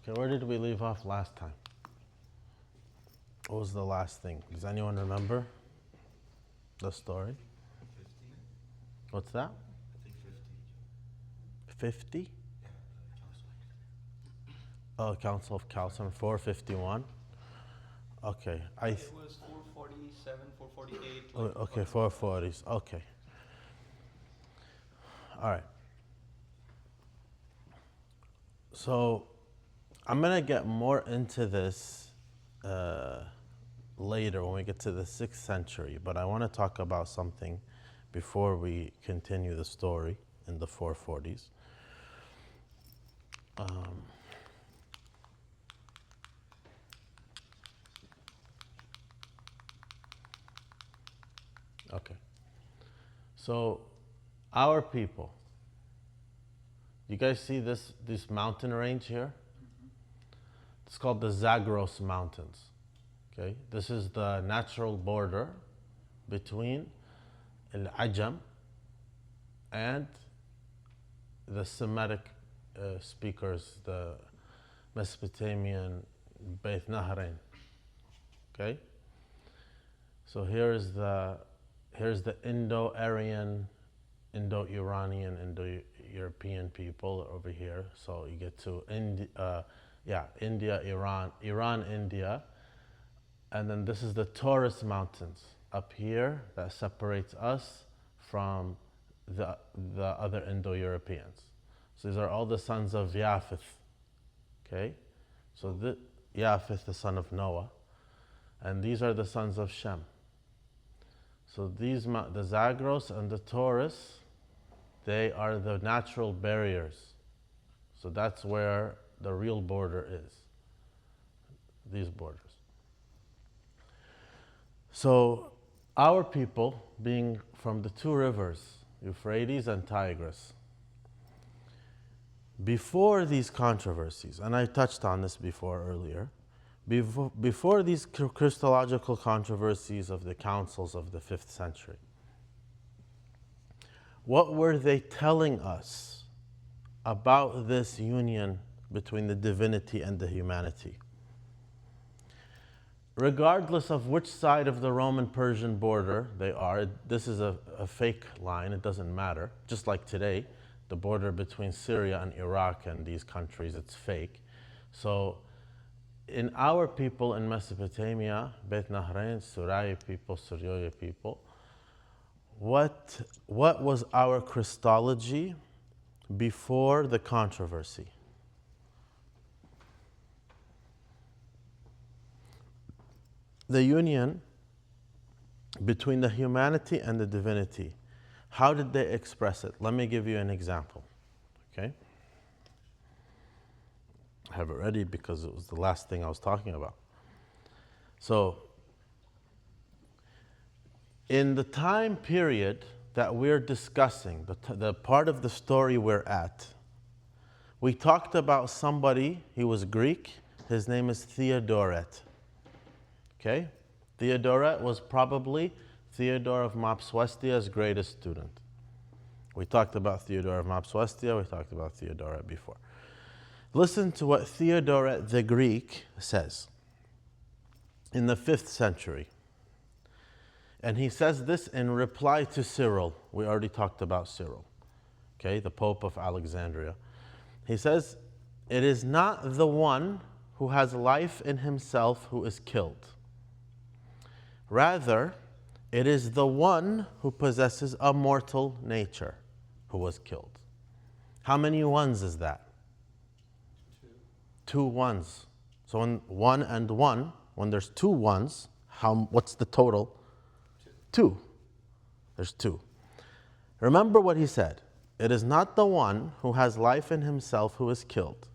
Okay, where did we leave off last time? What was the last thing? Does anyone remember the story? 50? What's that? I think 50. 50? Yeah, Oh, Council of Chalcedon, 451. Okay, It was 447, 448. okay, 440s. Okay. All right. So I'm going to get more into this later when we get to the 6th century, but I want to talk about something before we continue the story in the 440s. Okay. So our people, you guys see this mountain range here? It's called the Zagros Mountains. Okay, this is the natural border between Al-Ajam and the Semitic speakers, the Mesopotamian Beit Nahrain. Okay, so here's the Indo-Aryan, Indo-Iranian, Indo-European people over here. So you get to India, Iran, India. And then this is the Taurus Mountains up here that separates us from the other Indo-Europeans. So these are all the sons of Japheth. Okay? So Japheth, the son of Noah. And these are the sons of Shem. So the Zagros and the Taurus, they are the natural barriers. So that's where the real border is, these borders. So our people, being from the two rivers, Euphrates and Tigris, before these controversies, and I touched on this before earlier, before these christological controversies of the councils of the 5th century, what were they telling us about this union between the divinity and the humanity? Regardless of which side of the Roman-Persian border they are, this is a fake line, it doesn't matter. Just like today, the border between Syria and Iraq and these countries, it's fake. So in our people in Mesopotamia, Beit Nahrain, Surai people, Suryoya people, what was our Christology before the controversy? The union between the humanity and the divinity. How did they express it? Let me give you an example. Okay? I have it ready because it was the last thing I was talking about. So, in the time period that we're discussing, the part of the story we're at, we talked about somebody, he was Greek, his name is Theodoret. Okay? Theodoret was probably Theodore of Mopsuestia's greatest student. We talked about Theodore of Mopsuestia, we talked about Theodoret before. Listen to what Theodoret the Greek says in the 5th century. And he says this in reply to Cyril. We already talked about Cyril, okay, the Pope of Alexandria. He says, "It is not the one who has life in himself who is killed. Rather, it is the one who possesses a mortal nature who was killed." How many ones is that? 2 ones. So when 1 and 1, when there's 2 ones, what's the total? 2. There's 2. Remember what he said. It is not the one who has life in himself who is killed.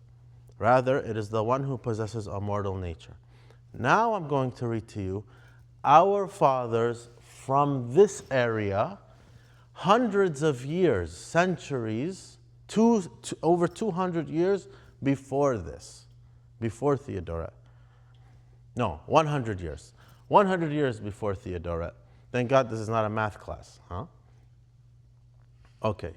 Rather, it is the one who possesses a mortal nature. Now I'm going to read to you our fathers from this area, hundreds of years, centuries, over 200 years before this, before Theodoret. No, 100 years. 100 years before Theodoret. Thank God this is not a math class, huh? Okay.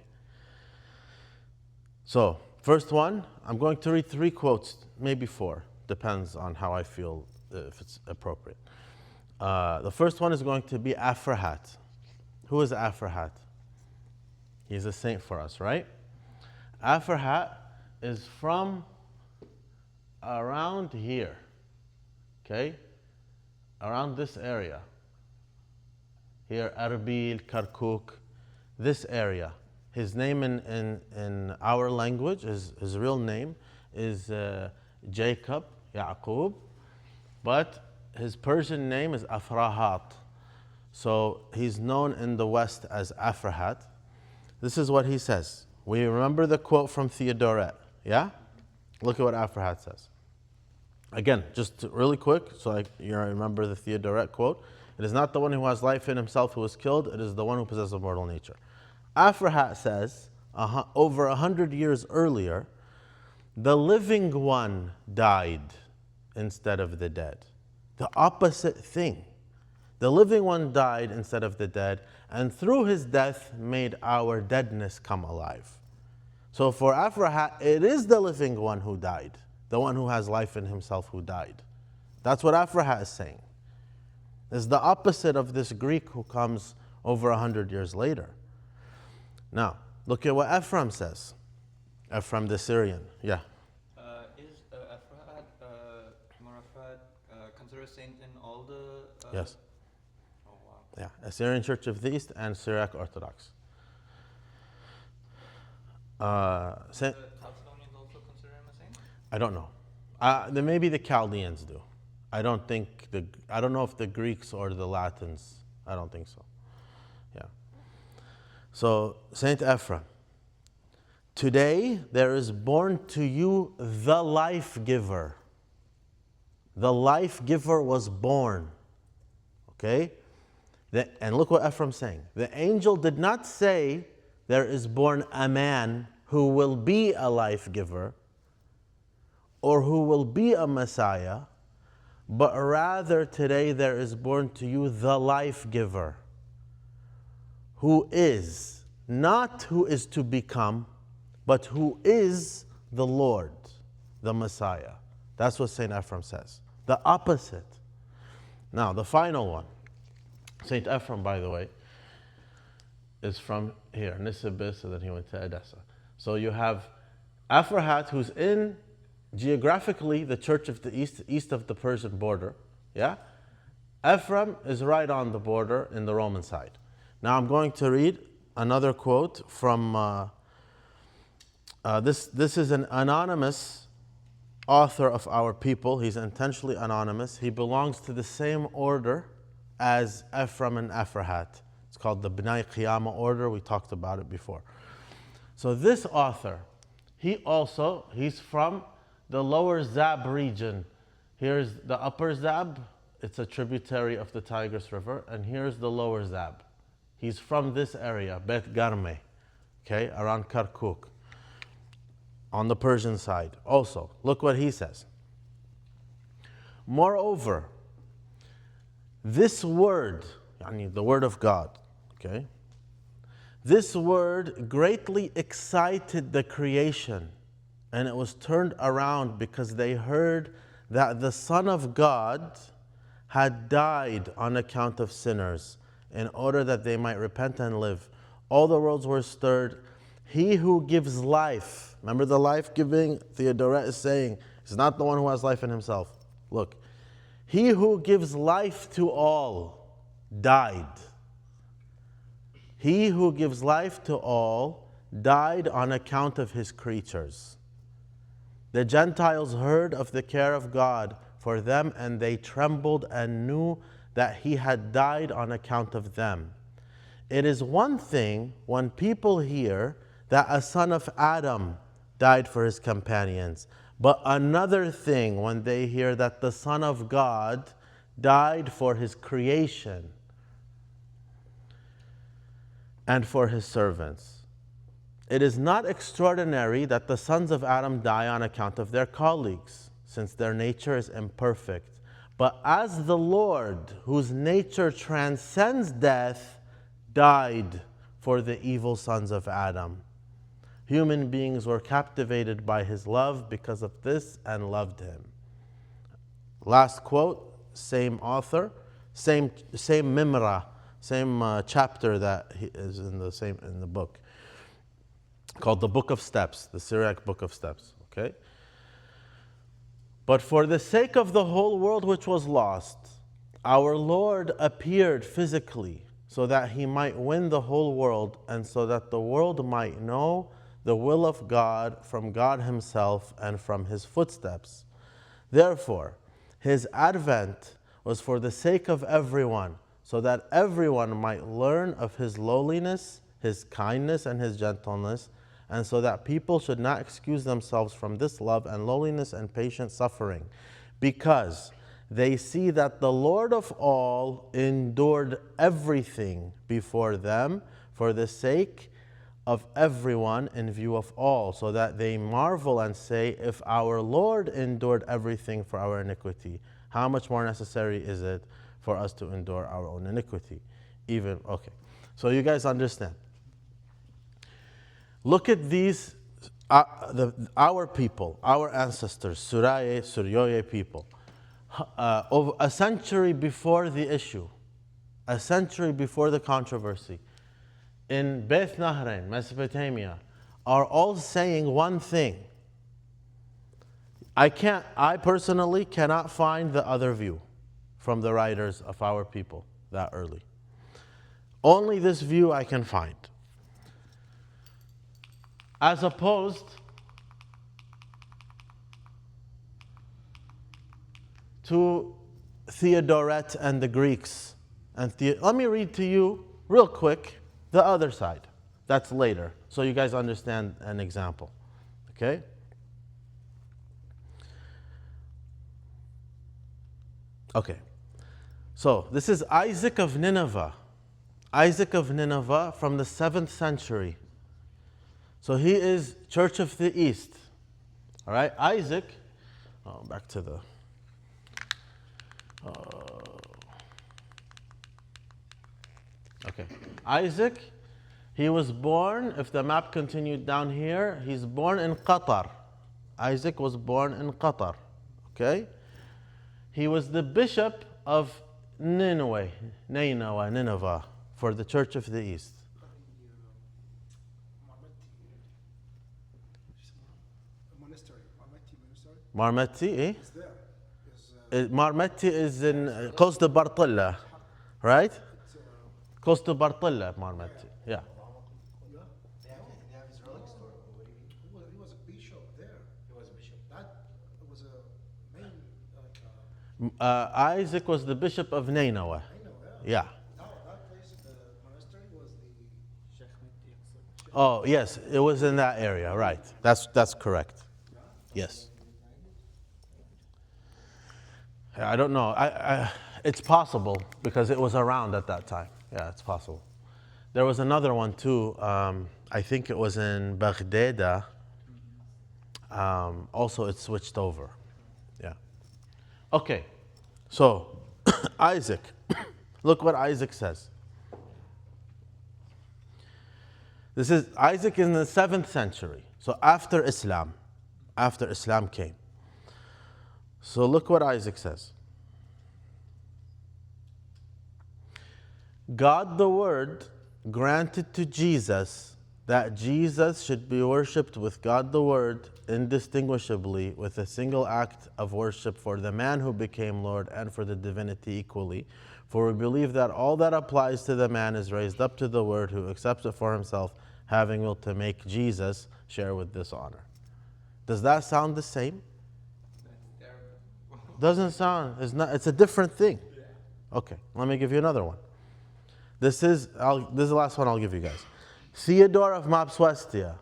So, First one, I'm going to read 3 quotes, maybe 4, depends on how I feel, if it's appropriate. The first one is going to be Aphrahat. Who is Aphrahat? He's a saint for us, right? Aphrahat is from around here, okay? Around this area. Here, Arbil, Kirkuk, this area. His name in our language, his real name is Jacob, Yaqub, but his Persian name is Afrahat. So he's known in the West as Aphrahat. This is what he says. We remember the quote from Theodoret, yeah? Look at what Aphrahat says. Again, just really quick, so you remember the Theodoret quote. It is not the one who has life in himself who is killed, it is the one who possesses a mortal nature. Aphrahat says, over 100 years earlier, the living one died instead of the dead. The opposite thing. The living one died instead of the dead, and through his death made our deadness come alive. So for Aphrahat, it is the living one who died, the one who has life in himself who died. That's what Aphrahat is saying. It's the opposite of this Greek who comes over 100 years later. Now, look at what Ephraim says. Ephraim the Syrian, yeah. Is Marafat considered a saint in all the... Yes. Oh, wow. Yeah, Assyrian Church of the East and Syriac Orthodox. The Chalcedonians also consider him a saint? I don't know. Then maybe the Chaldeans do. I don't know if the Greeks or the Latins. I don't think so. Yeah. So Saint Ephraim. Today there is born to you the life giver. The life giver was born. Okay? And look what Ephraim's saying. The angel did not say there is born a man who will be a life giver or who will be a Messiah, but rather today there is born to you the life giver, who is, not who is to become, but who is the Lord, the Messiah. That's what St. Ephraim says. The opposite. Now, the final one. St. Ephraim, by the way, is from here, Nisibis, and then he went to Edessa. So you have Aphrahat, who's in geographically the Church of the East, east of the Persian border. Yeah? Ephraim is right on the border in the Roman side. Now I'm going to read another quote from, this is an anonymous author of our people. He's intentionally anonymous. He belongs to the same order as Ephraim and Aphrahat. It's called the Bnai Qiyamah order. We talked about it before. So this author, he's from the lower Zab region. Here's the upper Zab. It's a tributary of the Tigris River. And here's the lower Zab. He's from this area, Bet Garme, okay, around Kirkuk, on the Persian side. Also, look what he says. Moreover, this word, the word of God, okay, this word greatly excited the creation, and it was turned around because they heard that the Son of God had died on account of sinners, in order that they might repent and live. All the worlds were stirred. He who gives life, remember the life-giving, Theodoret is saying, he's not the one who has life in himself. Look, he who gives life to all died. He who gives life to all died on account of his creatures. The Gentiles heard of the care of God for them, and they trembled and knew that he had died on account of them. It is one thing when people hear that a son of Adam died for his companions, but another thing when they hear that the Son of God died for his creation and for his servants. It is not extraordinary that the sons of Adam die on account of their colleagues, since their nature is imperfect. But as the Lord, whose nature transcends death, died for the evil sons of Adam, Human beings were captivated by his love because of this and loved him. Last quote, same author, same mimra, same chapter that is in the book, called the Book of Steps, the Syriac Book of Steps. Okay. But for the sake of the whole world which was lost, our Lord appeared physically so that he might win the whole world and so that the world might know the will of God from God himself and from his footsteps. Therefore, his advent was for the sake of everyone, so that everyone might learn of his lowliness, his kindness, and his gentleness, and so that people should not excuse themselves from this love and lowliness and patient suffering, because they see that the Lord of all endured everything before them for the sake of everyone in view of all, so that they marvel and say, if our Lord endured everything for our iniquity, how much more necessary is it for us to endure our own iniquity? Okay. So you guys understand. Look at these, our people, our ancestors, Suryoye people, over a century before the issue, a century before the controversy, in Beth Nahrain, Mesopotamia, are all saying one thing. I personally cannot find the other view from the writers of our people that early. Only this view I can find. As opposed to Theodoret and the Greeks. Let me read to you real quick the other side. That's later, so you guys understand an example. Okay? Okay. So this is Isaac of Nineveh. Isaac of Nineveh from the 7th century. So he is Church of the East. All right, Isaac, back to the, okay. Isaac, he was born, if the map continued down here, he's born in Qatar. Isaac was born in Qatar, okay? He was the bishop of Nineveh, for the Church of the East. Marmetti, eh? Marmetti is in close to Bartilla, right? Close to Bartilla, Marmetti. Yeah. His relics story. He was a bishop there. He was a bishop. That was a main. Isaac was the bishop of Nineveh. Yeah. Now that place, the monastery was the. Oh yes, it was in that area, right? That's correct. Yes. I don't know. It's possible because it was around at that time. Yeah, it's possible. There was another one too. I think it was in Baghdad. Also, it switched over. Yeah. Okay. So, Isaac. Look what Isaac says. This is Isaac in the 7th century. So after Islam came. So look what Isaac says. God the Word granted to Jesus that Jesus should be worshipped with God the Word indistinguishably with a single act of worship for the man who became Lord and for the divinity equally. For we believe that all that applies to the man is raised up to the Word who accepts it for himself, having will to make Jesus share with this honor. Does that sound the same? Doesn't sound, it's a different thing. Okay, let me give you another one. This is the last one I'll give you guys. Theodore of Mopsuestia.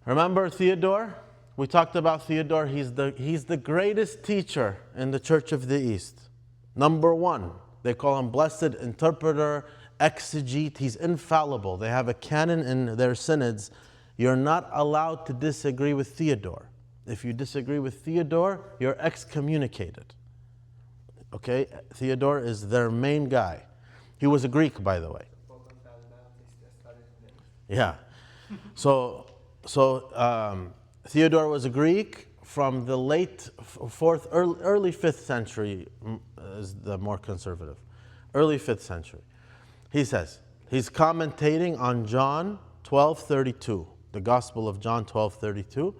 Remember Theodore? We talked about Theodore. He's the greatest teacher in the Church of the East. Number one. They call him blessed interpreter, exegete. He's infallible. They have a canon in their synods. You're not allowed to disagree with Theodore. If you disagree with Theodore, you're excommunicated. Okay? Theodore is their main guy. He was a Greek, by the way. Yeah. Theodore was a Greek from the late early 5th century, is the more conservative. Early 5th century. He says, he's commentating on John 12:32, the Gospel of John 12:32.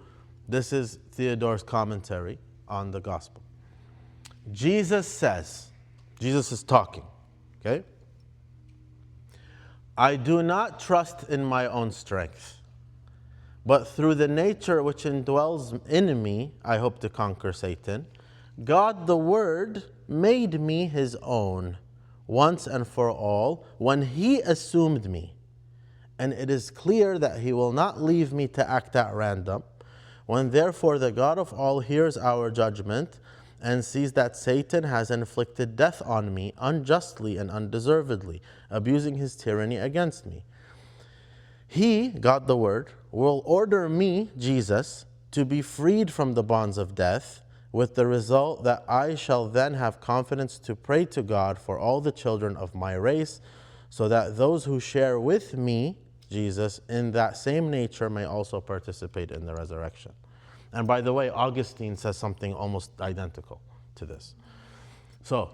This is Theodore's commentary on the Gospel. Jesus says, Jesus is talking, okay? I do not trust in my own strength, but through the nature which indwells in me, I hope to conquer Satan. God the Word made me his own once and for all when he assumed me. And it is clear that he will not leave me to act at random. When therefore the God of all hears our judgment and sees that Satan has inflicted death on me unjustly and undeservedly, abusing his tyranny against me, he, God the Word, will order me, Jesus, to be freed from the bonds of death, with the result that I shall then have confidence to pray to God for all the children of my race, so that those who share with me, Jesus, in that same nature may also participate in the resurrection. And by the way, Augustine says something almost identical to this. So,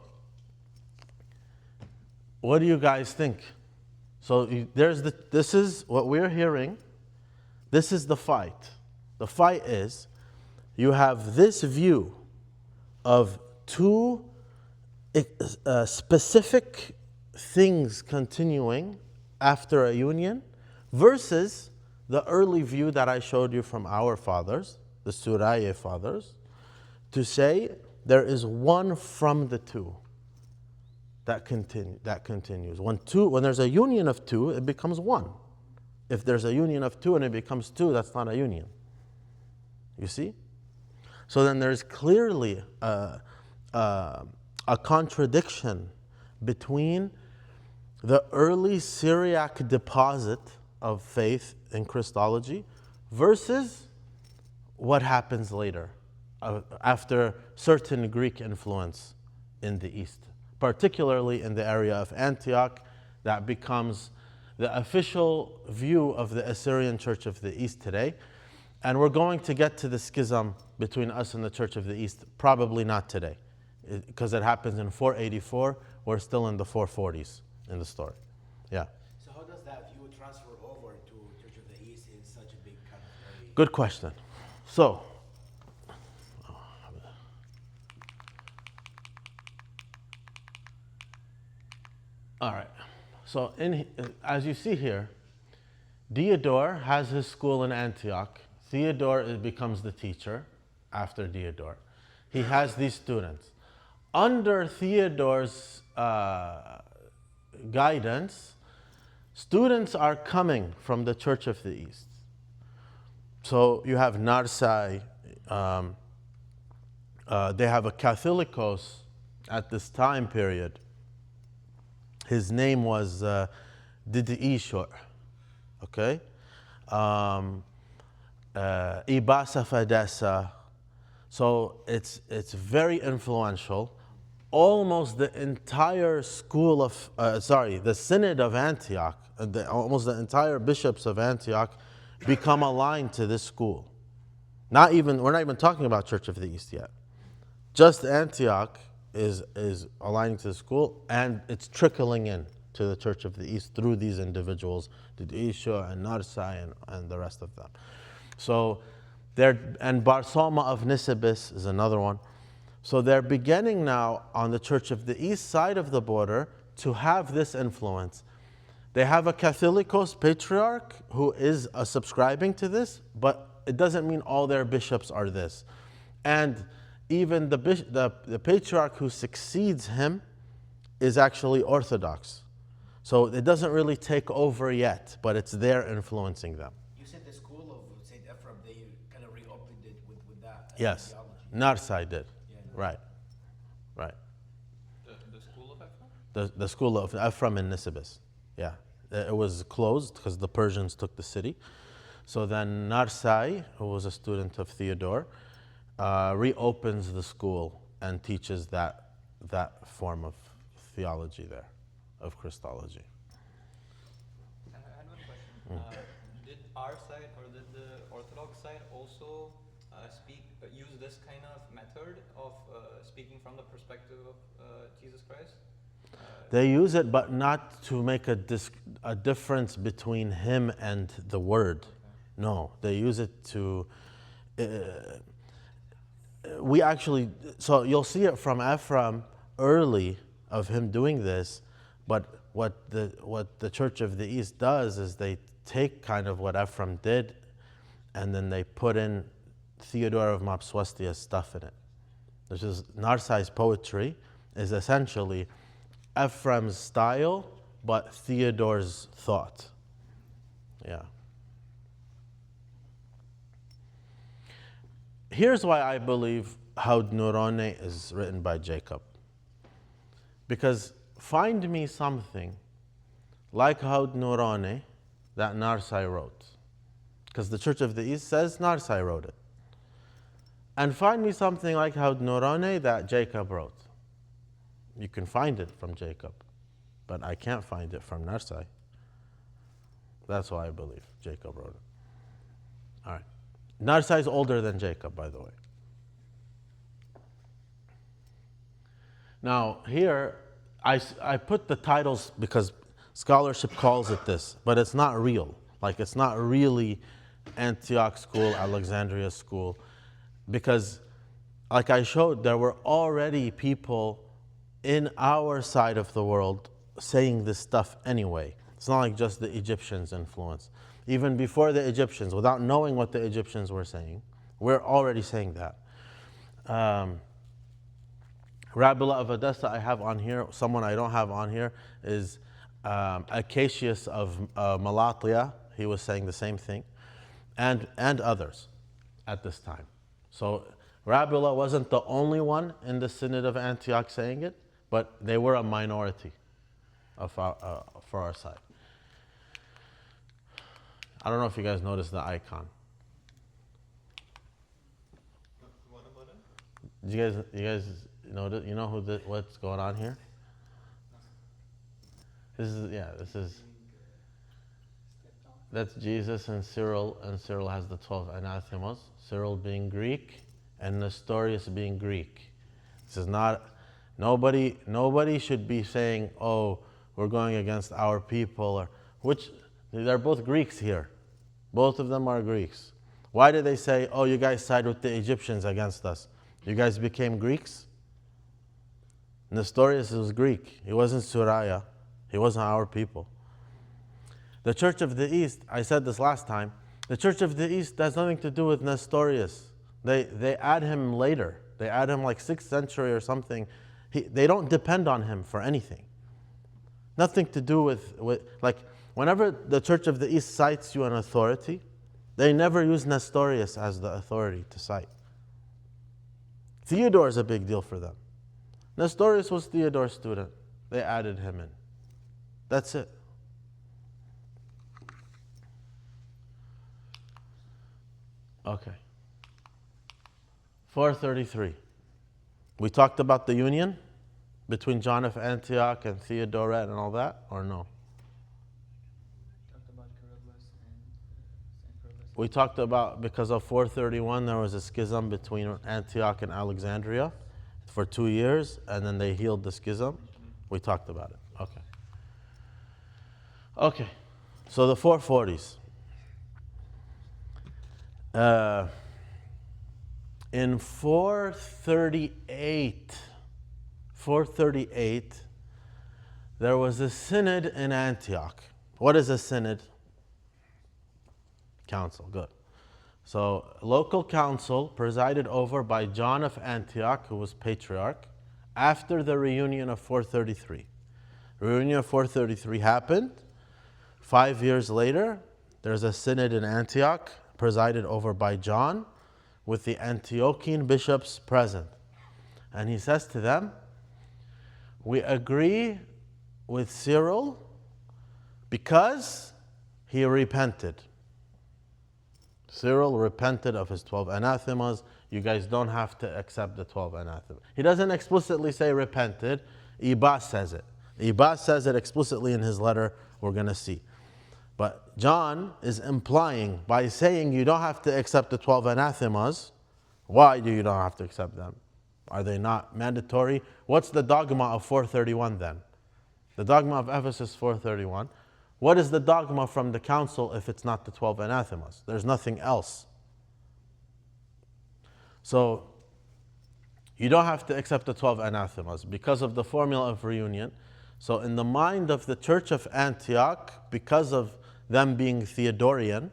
what do you guys think? So this is what we're hearing. This is the fight. The fight is, you have this view of two specific things continuing after a union versus the early view that I showed you from our fathers, the Syriac fathers, to say there is one from the two that continues. When there's a union of two, it becomes one. If there's a union of two and it becomes two, that's not a union. You see? So then there's clearly a contradiction between the early Syriac deposit of faith in Christology versus what happens later after certain Greek influence in the East, particularly in the area of Antioch. That becomes the official view of the Assyrian Church of the East today. And we're going to get to the schism between us and the Church of the East, probably not today, because it happens in 484. We're still in the 440s in the story. Yeah. So how does that view transfer over to Church of the East in such a big kind of way? Good question. So, all right. So, as you see here, Diodore has his school in Antioch. Theodore becomes the teacher after Diodore. He has these students. Under Theodore's guidance, students are coming from the Church of the East. So you have Narsai, they have a Catholicos at this time period. His name was Didiishor, okay? Ibasa Fadesa. So it's very influential. Almost the entire school of, the Synod of Antioch, almost the entire bishops of Antioch become aligned to this school. We're not even talking about Church of the East yet. Just Antioch is aligning to the school, and it's trickling in to the Church of the East through these individuals, Didisha and Narsai and the rest of them. So and Barsoma of Nisibis is another one. So they're beginning now on the Church of the East side of the border to have this influence. They have a Catholicos patriarch who is subscribing to this, but it doesn't mean all their bishops are this. And even the patriarch who succeeds him is actually Orthodox. So it doesn't really take over yet, but it's there influencing them. You said the school of St. Ephraim, they kind of reopened it with that Yes, theology. Narsai did. Yeah. Right. The school of Ephraim? The school of Ephraim in Nisibis. Yeah. It was closed because the Persians took the city. So then Narsai, who was a student of Theodore, reopens the school and teaches that form of theology there, of Christology. I had one question. did our side or did the Orthodox side also use this kind of method of speaking from the perspective of Jesus Christ? They use it, but not to make a difference between him and the word. No, they use it to. We actually, so you'll see it from Ephraim early of him doing this, but what the Church of the East does is they take kind of what Ephraim did, and then they put in Theodore of Mopsuestia's stuff in it. Which is Narsai's poetry is essentially Ephraim's style, but Theodore's thought. Yeah. Here's why I believe Haud Nurane is written by Jacob. Because find me something like Haud Nurane that Narsai wrote. Because the Church of the East says Narsai wrote it. And find me something like Haud Nurane that Jacob wrote. You can find it from Jacob, but I can't find it from Narsai. That's why I believe Jacob wrote it. All right. Narsai is older than Jacob, by the way. Now, here, I put the titles because scholarship calls it this, but it's not real. Like, it's not really Antioch school, Alexandria school, because, like I showed, there were already people in our side of the world saying this stuff anyway. It's not like just the Egyptians' influence. Even before the Egyptians, without knowing what the Egyptians were saying, we're already saying that. Rabila of Edessa I have on here. Someone I don't have on here is Acacius of Malatya. He was saying the same thing. And others at this time. So Rabila wasn't the only one in the Synod of Antioch saying it, but they were a minority for our side. I don't know if you guys noticed the icon. What about it? You guys notice? You know what's going on here? That's Jesus and Cyril has the 12 anathemas. Cyril being Greek and Nestorius being Greek. This is not, nobody should be saying, oh, we're going against our people, they're both Greeks here. Both of them are Greeks. Why did they say, oh, you guys side with the Egyptians against us? You guys became Greeks? Nestorius was Greek. He wasn't Suraya. He wasn't our people. The Church of the East, I said this last time, the Church of the East has nothing to do with Nestorius. They add him later. They add him like 6th century or something. They don't depend on him for anything. Nothing to do with like, whenever the Church of the East cites you an authority, they never use Nestorius as the authority to cite. Theodore is a big deal for them. Nestorius was Theodore's student. They added him in. That's it. Okay. 433. We talked about the union between John of Antioch and Theodoret and all that, or no? We talked about, because of 431, there was a schism between Antioch and Alexandria for 2 years, and then they healed the schism. We talked about it. Okay. Okay. So the 440s. In 438, there was a synod in Antioch. What is a synod? Council, good. So, local council presided over by John of Antioch, who was patriarch, after the reunion of 433. Reunion of 433 happened. 5 years later, there's a synod in Antioch, presided over by John, with the Antiochian bishops present. And he says to them, we agree with Cyril because he repented. Cyril repented of his 12 anathemas. You guys don't have to accept the 12 anathemas. He doesn't explicitly say repented. Ibas says it. Ibas says it explicitly in his letter, we're going to see. But John is implying by saying you don't have to accept the 12 anathemas. Why do you not have to accept them? Are they not mandatory? What's the dogma of 431 then? The dogma of Ephesus 431. What is the dogma from the council if it's not the 12 anathemas? There's nothing else. So you don't have to accept the 12 anathemas because of the formula of reunion. So in the mind of the Church of Antioch, because of them being Theodorian,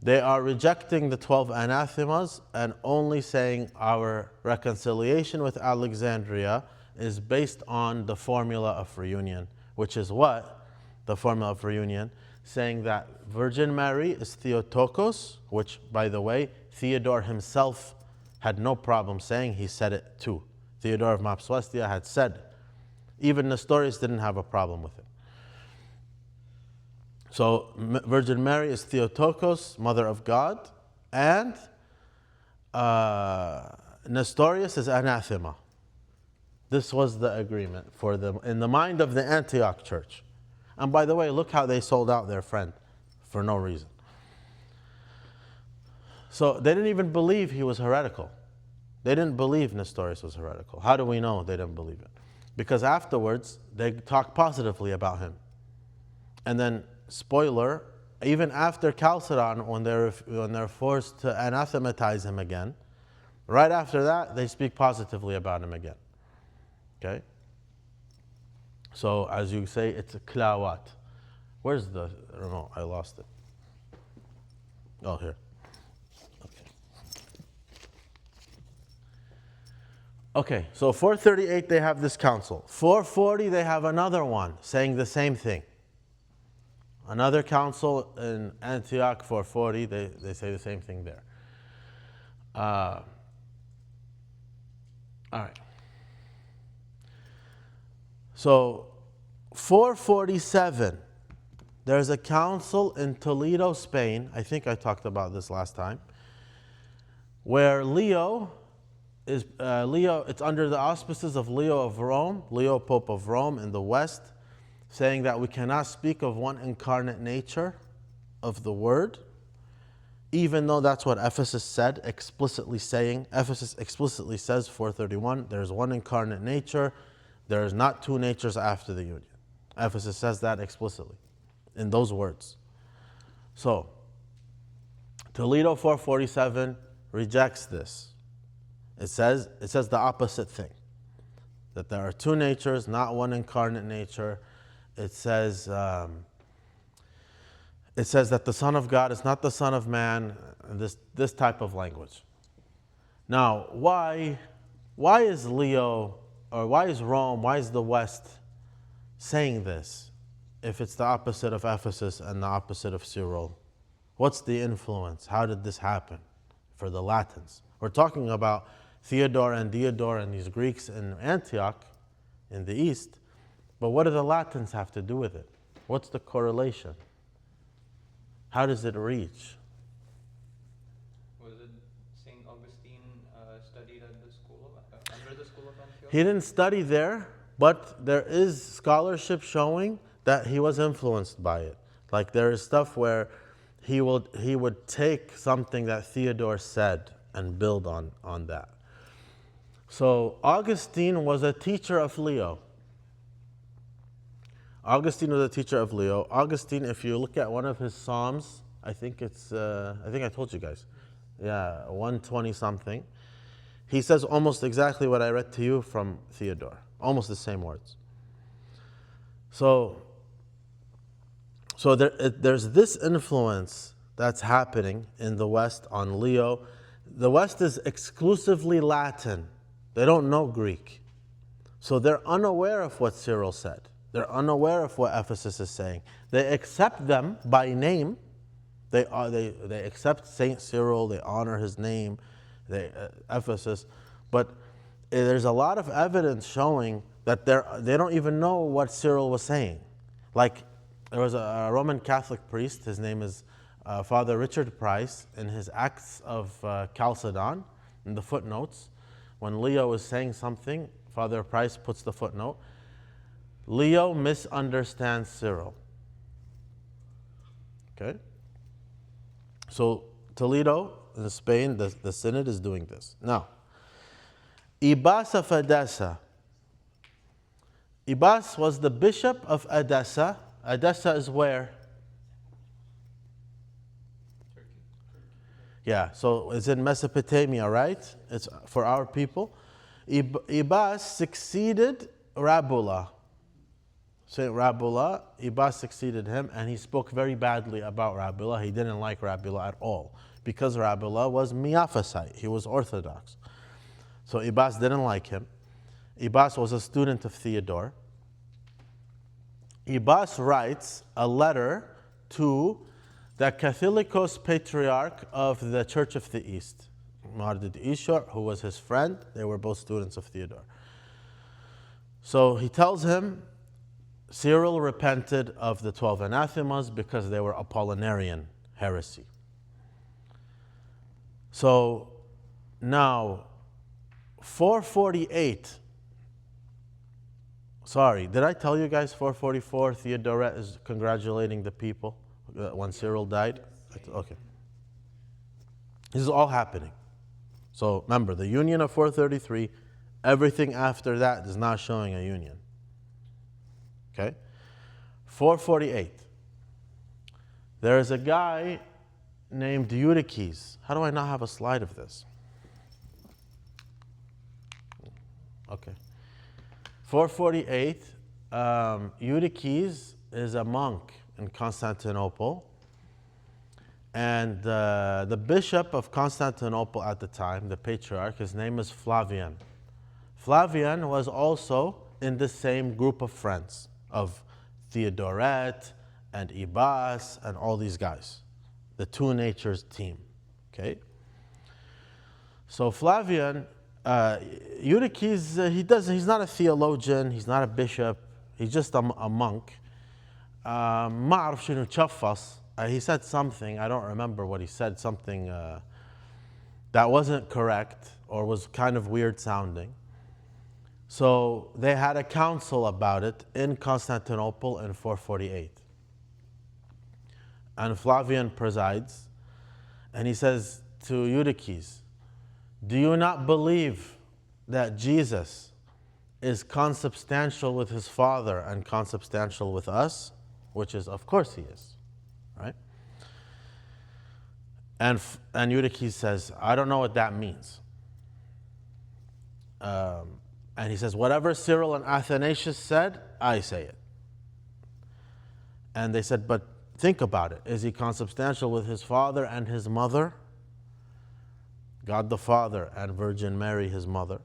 they are rejecting the 12 anathemas and only saying our reconciliation with Alexandria is based on the formula of reunion, which is what? The formula of reunion, saying that Virgin Mary is Theotokos, which, by the way, Theodore himself had no problem saying. He said it too. Theodore of Mopsuestia had said. Even Nestorius didn't have a problem with it. So Virgin Mary is Theotokos, Mother of God, and Nestorius is anathema. This was the agreement for them in the mind of the Antioch church. And by the way, look how they sold out their friend for no reason. So they didn't even believe he was heretical. They didn't believe Nestorius was heretical. How do we know they didn't believe it? Because afterwards, they talk positively about him. And then, spoiler, even after Chalcedon, when they're forced to anathematize him again, right after that, they speak positively about him again. Okay? So, as you say, it's a klawat. Where's the remote? I lost it. Oh, here. Okay, so 438 they have this council. 440 they have another one saying the same thing. Another council in Antioch, 440, they say the same thing there. All right. So 447, there's a council in Toledo, Spain. I think I talked about this last time, where Leo, it's under the auspices of Leo of Rome, Leo Pope of Rome in the West, saying that we cannot speak of one incarnate nature of the Word, even though that's what Ephesus said, explicitly saying. Ephesus explicitly says, 431, there's one incarnate nature, there is not two natures after the union. Ephesus says that explicitly, in those words. So, Toledo 447 rejects this. It says the opposite thing, that there are two natures, not one incarnate nature. It says that the Son of God is not the Son of Man, this type of language. Now, why is Leo, or why is Rome, why is the West saying this if it's the opposite of Ephesus and the opposite of Cyril? What's the influence? How did this happen for the Latins? We're talking about Theodore and Diodore and these Greeks in Antioch in the East, but what do the Latins have to do with it? What's the correlation? How does it reach? Was it St. Augustine studied at the school of, under the school of Antioch? He didn't study there, but there is scholarship showing that he was influenced by it. Like there is stuff where he would take something that Theodore said and build on that. So Augustine was a teacher of Leo. Augustine, if you look at one of his Psalms, I think I told you guys. Yeah, 120 something. He says almost exactly what I read to you from Theodore. Almost the same words. So there's this influence that's happening in the West on Leo. The West is exclusively Latin. They don't know Greek. So they're unaware of what Cyril said. They're unaware of what Ephesus is saying. They accept them by name. They accept Saint Cyril. They honor his name, Ephesus. But there's a lot of evidence showing that they don't even know what Cyril was saying. Like there was a Roman Catholic priest. His name is Father Richard Price. In his Acts of Chalcedon, in the footnotes, when Leo is saying something, Father Price puts the footnote, Leo misunderstands Cyril. Okay? So Toledo in Spain, the synod is doing this. Now, Ibas of Edessa. Ibas was the bishop of Edessa. Edessa is where? Turkey. Yeah, so it's in Mesopotamia, right? It's for our people. Ibas succeeded Rabula. Saint Rabula, Ibas succeeded him, and he spoke very badly about Rabula. He didn't like Rabula at all, because Rabula was Miaphysite. He was Orthodox. So Ibas didn't like him. Ibas was a student of Theodore. Ibas writes a letter to the Catholicos Patriarch of the Church of the East, Mardid Ishor, who was his friend. They were both students of Theodore. So he tells him Cyril repented of the 12 anathemas because they were Apollinarian heresy. So now, 448. Sorry, did I tell you guys 444 Theodoret is congratulating the people when Cyril died? Okay. This is all happening. So remember, the union of 433, everything after that is not showing a union. Okay? 448. There is a guy named Eutyches. How do I not have a slide of this? Okay. 448, Eutyches is a monk in Constantinople. And the bishop of Constantinople at the time, the patriarch, his name is Flavian. Flavian was also in the same group of friends of Theodoret and Ibas and all these guys, the Two Natures team. Okay? So Flavian, Eutyches, he's not a theologian, he's not a bishop, he's just a monk. ما أعرف شنو تشفص. He said something, I don't remember what he said, something that wasn't correct or was kind of weird sounding. So they had a council about it in Constantinople in 448. And Flavian presides, and he says to Eutyches, do you not believe that Jesus is consubstantial with his Father and consubstantial with us? Which is, of course he is, right? And Eutyches says, I don't know what that means. And he says, whatever Cyril and Athanasius said, I say it. And they said, but think about it. Is he consubstantial with his Father and his mother? God the Father and Virgin Mary, his mother.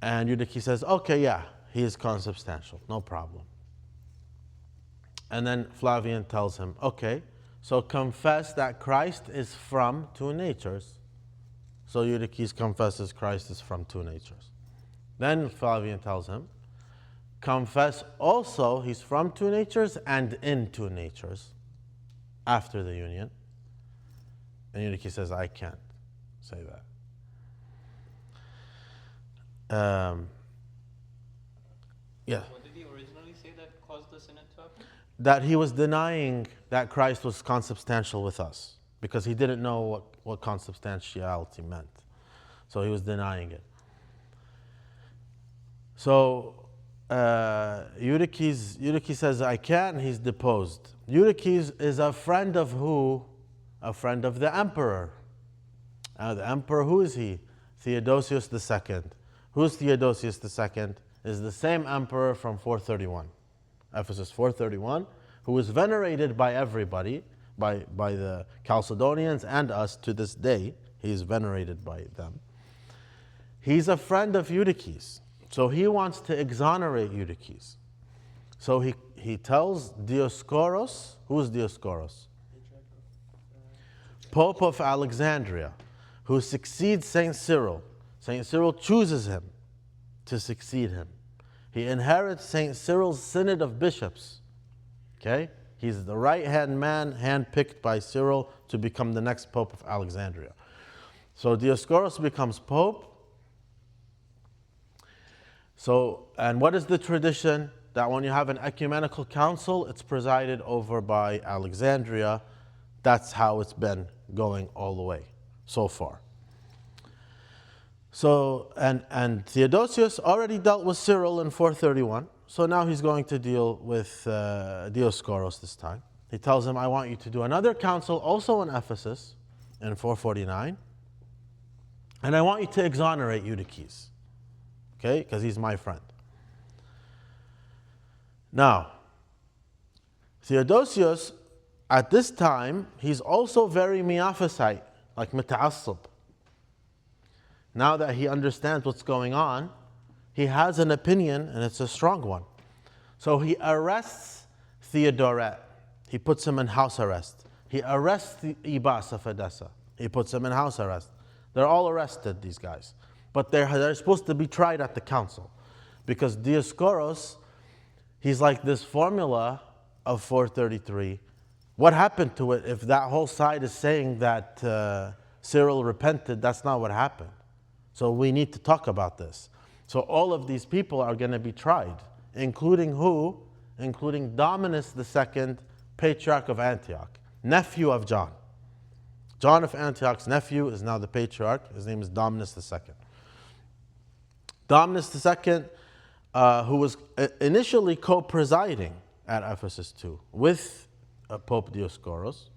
And Eutyches says, okay, yeah, he is consubstantial, no problem. And then Flavian tells him, okay, so confess that Christ is from two natures. So Eutyches confesses Christ is from two natures. Then Flavian tells him, confess also he's from two natures and in two natures after the union. And Eutyches says, I can't say that. Yeah. What did he originally say that caused the synod to happen? That he was denying that Christ was consubstantial with us because he didn't know what consubstantiality meant. So he was denying it. So Eutyches says, I can't, and he's deposed. Eutyches is a friend of who? A friend of the emperor. The emperor, who is he? Theodosius II. Who's Theodosius II? Is the same emperor from 431. Ephesus 431, who was venerated by everybody, by the Chalcedonians and us to this day. He is venerated by them. He's a friend of Eutyches. So he wants to exonerate Eutyches. So he tells Dioscoros, who's Dioscoros? Pope of Alexandria, who succeeds Saint Cyril. Saint Cyril chooses him to succeed him. He inherits Saint Cyril's synod of bishops. Okay? He's the right-hand man handpicked by Cyril to become the next Pope of Alexandria. So Dioscoros becomes Pope. So, and what is the tradition? that when you have an ecumenical council, it's presided over by Alexandria. That's how it's been going all the way so far. So, and Theodosius already dealt with Cyril in 431. So now he's going to deal with Dioscoros this time. He tells him, I want you to do another council also in Ephesus in 449. And I want you to exonerate Eutyches. Okay? Because he's my friend. Now, Theodosius, at this time, he's also very Miaphysite, like Muta'assib. Now that he understands what's going on, he has an opinion, and it's a strong one. So he arrests Theodoret. He puts him in house arrest. He arrests Ibas of Edessa. He puts him in house arrest. They're all arrested, these guys. But they're supposed to be tried at the council. Because Dioscoros, he's like this formula of 433. What happened to it if that whole side is saying that Cyril repented? That's not what happened. So we need to talk about this. So all of these people are going to be tried, including who? Including Dominus II, Patriarch of Antioch, nephew of John. John of Antioch's nephew is now the Patriarch. His name is Dominus II. Dominus II, who was initially co-presiding at Ephesus too, with Pope Dioscoros,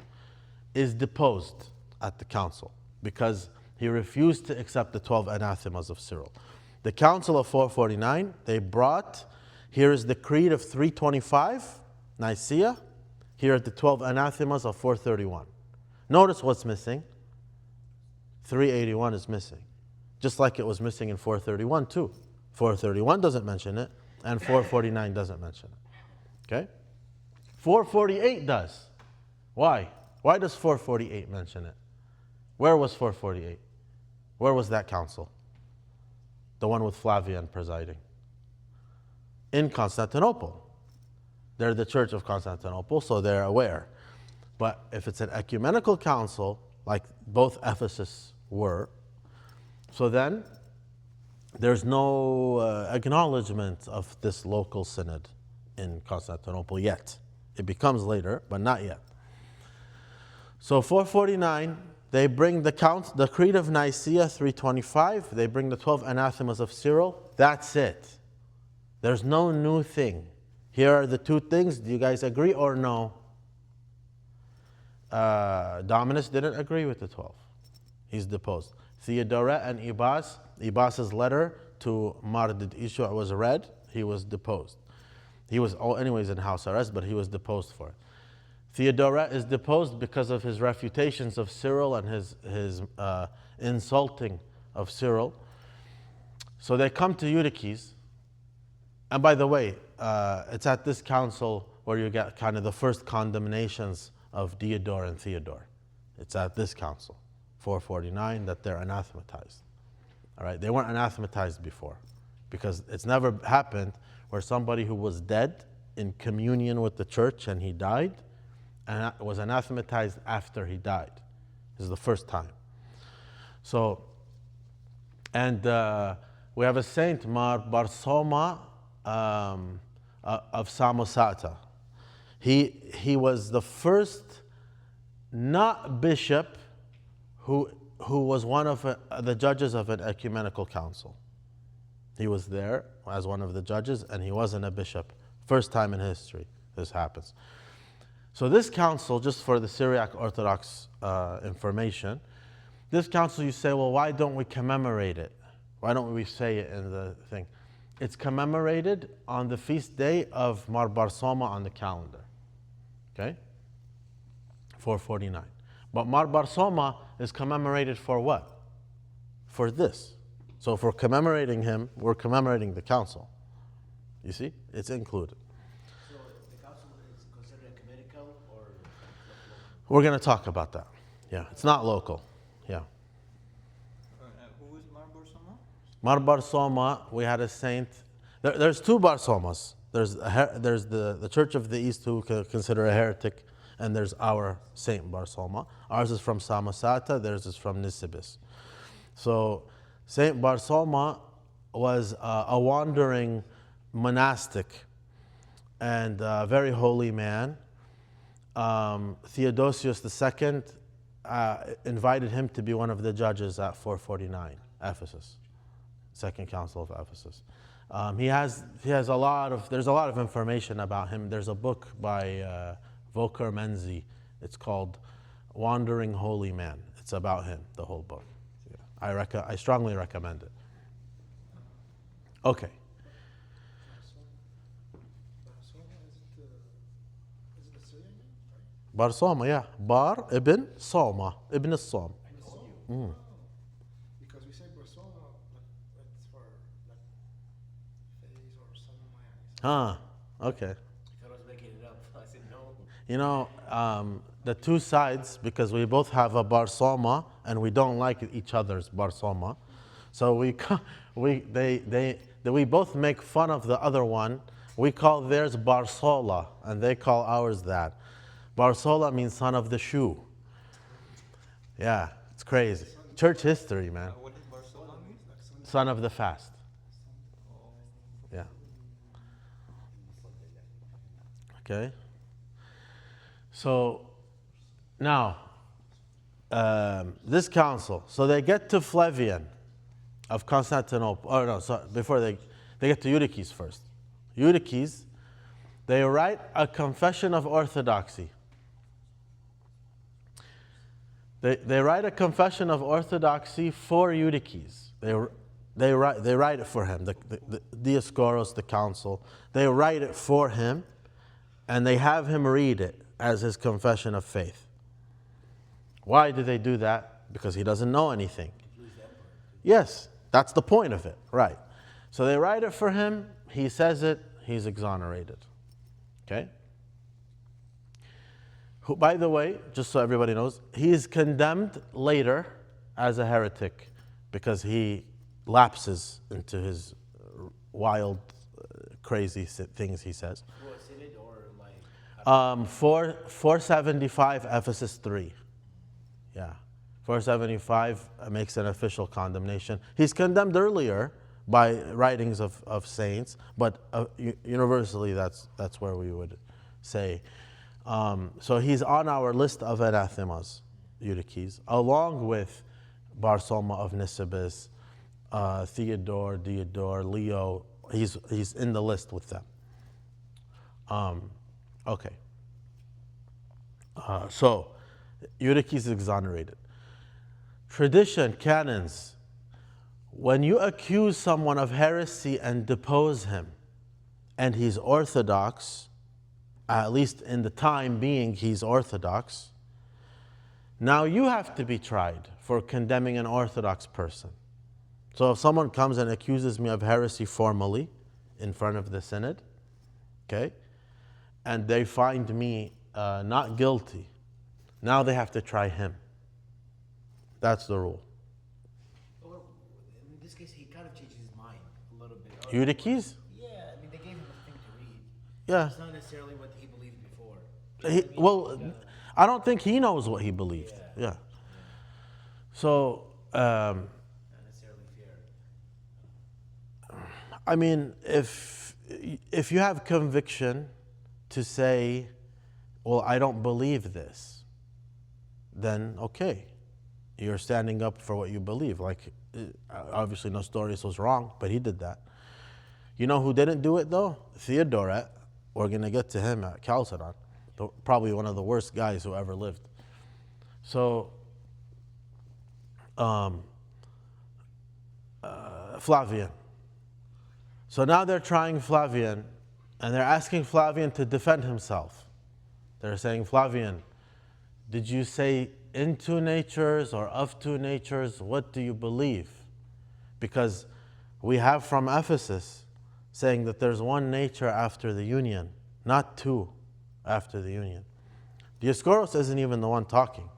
is deposed at the council because he refused to accept the 12 anathemas of Cyril. The Council of 449, they brought, here is the Creed of 325, Nicaea. Here are the 12 anathemas of 431. Notice what's missing. 381 is missing. Just like it was missing in 431 too. 431 doesn't mention it, and 449 doesn't mention it. Okay? 448 does. Why? Why does 448 mention it? Where was 448? Where was that council? The one with Flavian presiding. In Constantinople. They're the Church of Constantinople, so they're aware. But if it's an ecumenical council, like both Ephesus were, so then there's no acknowledgement of this local synod in Constantinople yet. It becomes later, but not yet. So 449, they bring the Creed of Nicaea, 325. They bring the 12 anathemas of Cyril. That's it. There's no new thing. Here are the two things. Do you guys agree or no? Dominus didn't agree with the 12. He's deposed. Theodoret and Ibas's letter to Mardid Ishua was read. He was deposed. He was anyways in house arrest, but he was deposed for it. Theodoret is deposed because of his refutations of Cyril and his insulting of Cyril. So they come to Eutyches. And by the way, it's at this council where you get kind of the first condemnations of Diodor and Theodore. It's at this council, 449, that they're anathematized. All right, they weren't anathematized before because it's never happened where somebody who was dead in communion with the church and he died and was anathematized after he died. This is the first time. So, and we have a saint, Mar Barsoma of Samosata. He was the first not bishop who was one of the judges of an ecumenical council. He was there as one of the judges, and he wasn't a bishop. First time in history this happens. So this council, just for the Syriac Orthodox information, this council, you say, well, why don't we commemorate it? Why don't we say it in the thing? It's commemorated on the feast day of Mar Barsoma on the calendar. Okay? 449. But Mar Barsoma is commemorated for what? For this. So if we're commemorating him, we're commemorating the council. You see? It's included. So the council is considered ecumenical or local? We're going to talk about that. Yeah, it's not local. Yeah. Who is Mar Barsoma? Mar Barsoma, we had a saint. There's two Barsomas. There's the Church of the East who consider a heretic, and there's our Saint Barsoma. Ours is from Samosata, theirs is from Nisibis. So Saint Barsoma was a wandering monastic and a very holy man. Theodosius II invited him to be one of the judges at 449, Ephesus, Second Council of Ephesus. There's a lot of information about him. There's a book by Volker Menzi. It's called Wandering Holy Man. It's about him, the whole book. Yeah. I strongly recommend it. Okay. Is it a Syrian name, right? Bar Soma, yeah. Bar ibn Soma, ibn al-Som. Because we say persona, like it's for like face or something like that. Okay. I thought I was making it up. I said no. You know, the two sides, because we both have a Bar Soma and we don't like each other's Bar Soma, so we both make fun of the other one. We call theirs Barsola, and they call ours that. Barsola means son of the shoe. Yeah, it's crazy. Church history, man. What does Barcelona mean? Son of the fast. Yeah. Okay. So now, this council, so they get to Flavian of Constantinople. Oh no, sorry, before they get to Eutyches first. Eutyches, they write a confession of orthodoxy. They write a confession of orthodoxy for Eutyches. They write it for him. The Dioscoros, the council, they write it for him, and they have him read it as his confession of faith. Why do they do that? Because he doesn't know anything. Yes, that's the point of it, right? So they write it for him. He says it. He's exonerated. Okay? Who, by the way, just so everybody knows, he is condemned later as a heretic because he lapses into his wild, crazy things he says. Was it or like? 475 Ephesus 3. Yeah. 475 makes an official condemnation. He's condemned earlier by writings of saints, but universally that's where we would say. So he's on our list of anathemas, Eutyches, along with Bar Soma of Nisibis, Theodore, Diodore, Leo. He's in the list with them. Okay. So Eutyches is exonerated. Tradition, canons. When you accuse someone of heresy and depose him, and he's orthodox, at least in the time being he's orthodox, now you have to be tried for condemning an orthodox person. So if someone comes and accuses me of heresy formally in front of the synod, okay, and they find me not guilty, now they have to try him. That's the rule. Well, in this case, he kind of changes his mind a little bit. Eutyches? Yeah, I mean, they gave him a thing to read. Yeah. It's not necessarily what he believed before. I don't think he knows what he believed. Yeah. So, Not necessarily fair. I mean, if you have conviction to say, well, I don't believe this, then okay. You're standing up for what you believe. Like, obviously Nestorius was wrong, but he did that. You know who didn't do it though? Theodoret. We're going to get to him at Chalcedon. Probably one of the worst guys who ever lived. So, Flavian. So now they're trying Flavian, and they're asking Flavian to defend himself. They're saying, Flavian, did you say in two natures or of two natures? What do you believe? Because we have from Ephesus saying that there's one nature after the union, not two after the union. Dioscoros isn't even the one talking.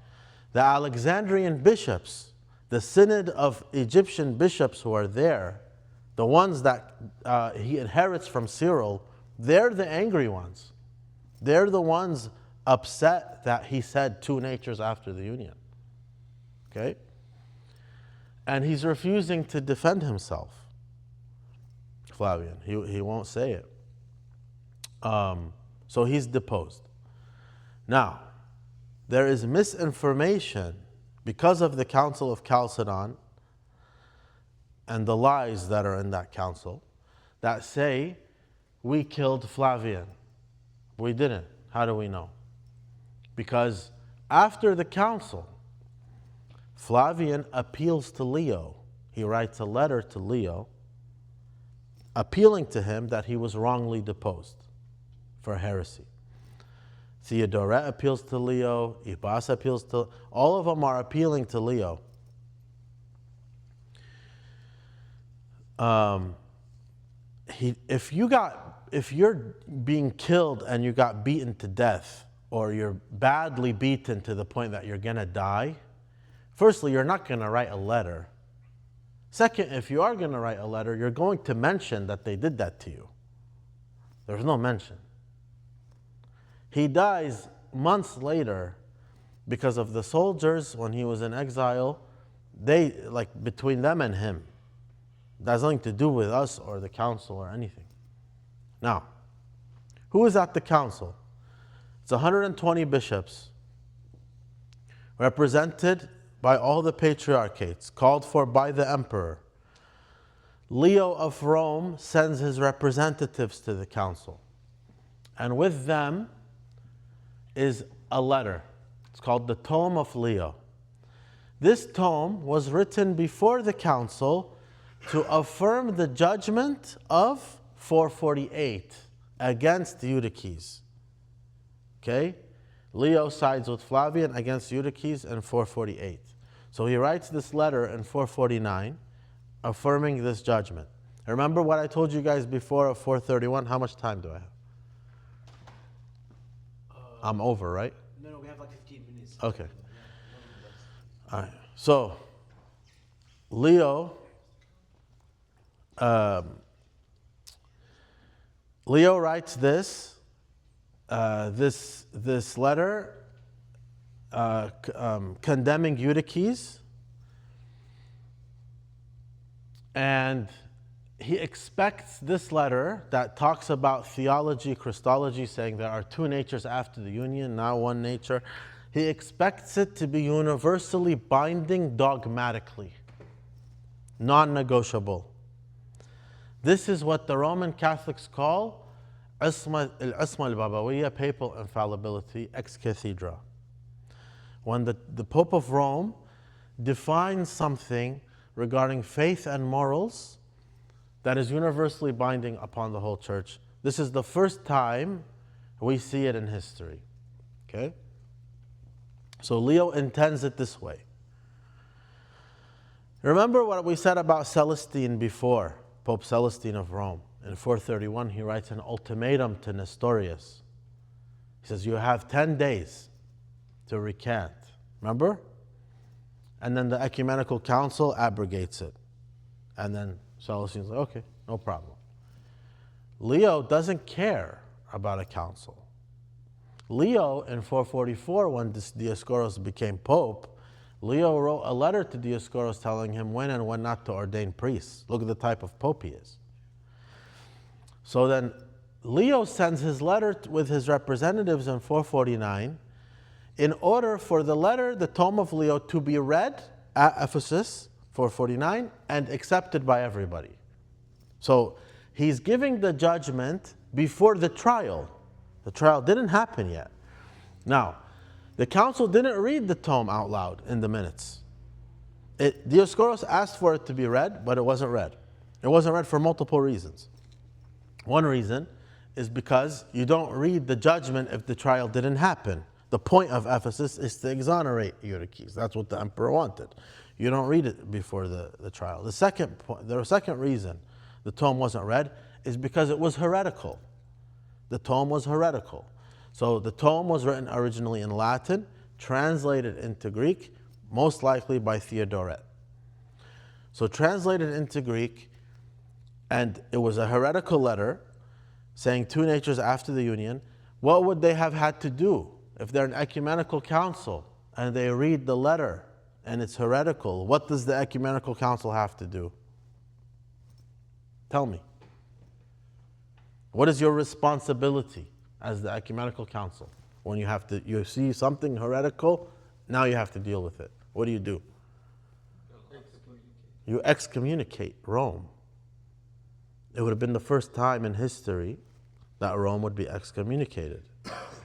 The Alexandrian bishops, the synod of Egyptian bishops who are there, the ones that he inherits from Cyril, they're the angry ones. They're the ones upset that he said two natures after the union. Okay? And he's refusing to defend himself. Flavian, he won't say it. So he's deposed. Now, there is misinformation because of the Council of Chalcedon and the lies that are in that council that say we killed Flavian. We didn't. How do we know? Because after the council, Flavian appeals to Leo. He writes a letter to Leo appealing to him that he was wrongly deposed for heresy. Theodoret appeals to Leo, Ibas appeals to, all of them are appealing to Leo. If you're being killed and you got beaten to death, or you're badly beaten to the point that you're gonna die, firstly, you're not gonna write a letter. Second, if you are gonna write a letter, you're going to mention that they did that to you. There's no mention. He dies months later because of the soldiers when he was in exile. They, like, between them and him. That has nothing to do with us or the council or anything. Now, who is at the council? It's 120 bishops represented by all the patriarchates, called for by the emperor. Leo of Rome sends his representatives to the council. And with them is a letter. It's called the Tome of Leo. This tome was written before the council to affirm the judgment of 448 against Eutyches. Okay? Leo sides with Flavian against Eutyches in 448. So he writes this letter in 449 affirming this judgment. Remember what I told you guys before of 431? How much time do I have? I'm over, right? No, we have like 15 minutes. Okay. All right. So, Leo writes this letter condemning Eutyches, and he expects this letter that talks about theology, Christology, saying there are two natures after the union, now one nature. He expects it to be universally binding dogmatically, non-negotiable. This is what the Roman Catholics call al-Isma al-Babawiyya, papal infallibility, ex cathedra. When the Pope of Rome defines something regarding faith and morals that is universally binding upon the whole church, this is the first time we see it in history. Okay? So Leo intends it this way. Remember what we said about Celestine before, Pope Celestine of Rome. In 431, he writes an ultimatum to Nestorius. He says, you have 10 days to recant. Remember? And then the Ecumenical Council abrogates it. And then Celestine's like, okay, no problem. Leo doesn't care about a council. Leo, in 444, when Dioscoros became pope, Leo wrote a letter to Dioscoros telling him when and when not to ordain priests. Look at the type of pope he is. So then Leo sends his letter with his representatives in 449 in order for the letter, the Tome of Leo, to be read at Ephesus, 449, and accepted by everybody. So he's giving the judgment before the trial. The trial didn't happen yet. Now, the council didn't read the tome out loud in the minutes. Dioscoros asked for it to be read, but it wasn't read. It wasn't read for multiple reasons. One reason is because you don't read the judgment if the trial didn't happen. The point of Ephesus is to exonerate Eutyches. That's what the emperor wanted. You don't read it before the trial. The second reason the tome wasn't read is because it was heretical. The tome was heretical. So the tome was written originally in Latin, translated into Greek, most likely by Theodoret. So translated into Greek, and it was a heretical letter saying two natures after the union. What would they have had to do if they're an ecumenical council and they read the letter and it's heretical? What does the ecumenical council have to do? Tell me. What is your responsibility as the ecumenical council? When you see something heretical, now you have to deal with it. What do? You excommunicate Rome. It would have been the first time in history that Rome would be excommunicated.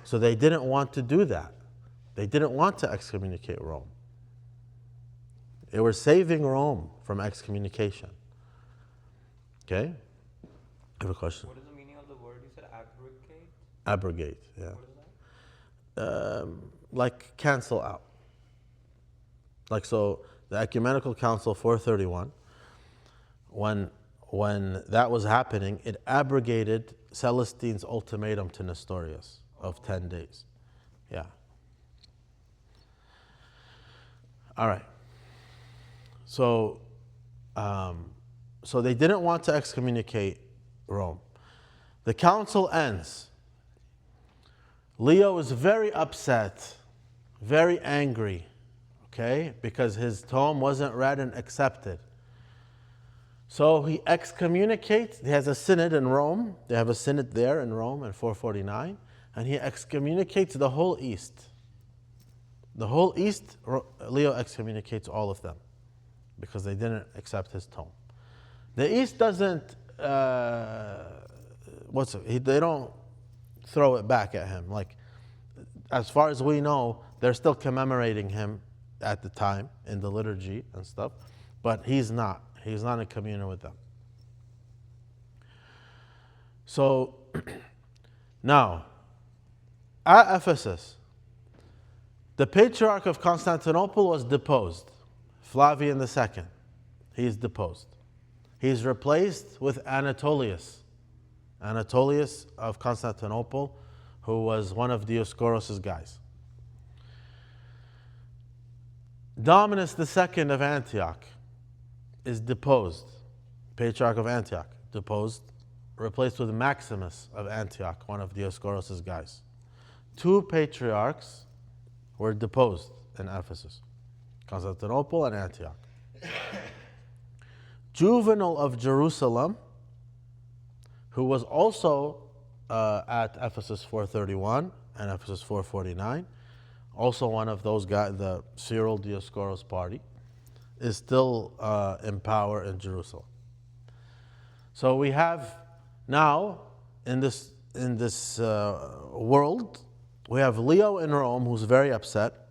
So they didn't want to do that. They didn't want to excommunicate Rome. They were saving Rome from excommunication. Okay? I have a question. What is the meaning of the word you said, abrogate? Abrogate, yeah. What is that? Like cancel out. Like so, the Ecumenical Council 431, when that was happening, it abrogated Celestine's ultimatum to Nestorius of 10 days. Yeah. All right. So they didn't want to excommunicate Rome. The council ends. Leo is very upset, very angry, okay, because his tome wasn't read and accepted. So he excommunicates. He has a synod in Rome. They have a synod there in Rome in 449, and he excommunicates the whole East. The whole East, Leo excommunicates all of them because they didn't accept his tome. The East doesn't, they don't throw it back at him. Like, as far as we know, they're still commemorating him at the time in the liturgy and stuff, but he's not. He's not in communion with them. So, now, at Ephesus, the Patriarch of Constantinople was deposed, Flavian II. He's deposed. He's replaced with Anatolius of Constantinople, who was one of Dioscorus' guys. Dominus II of Antioch is deposed, Patriarch of Antioch, deposed, replaced with Maximus of Antioch, one of Dioscorus' guys. Two patriarchs were deposed in Ephesus, Constantinople and Antioch. Juvenal of Jerusalem, who was also at Ephesus 431 and Ephesus 449, also one of those guys, the Cyril Dioscorus party, is still in power in Jerusalem. So we have now in this world, we have Leo in Rome, who's very upset.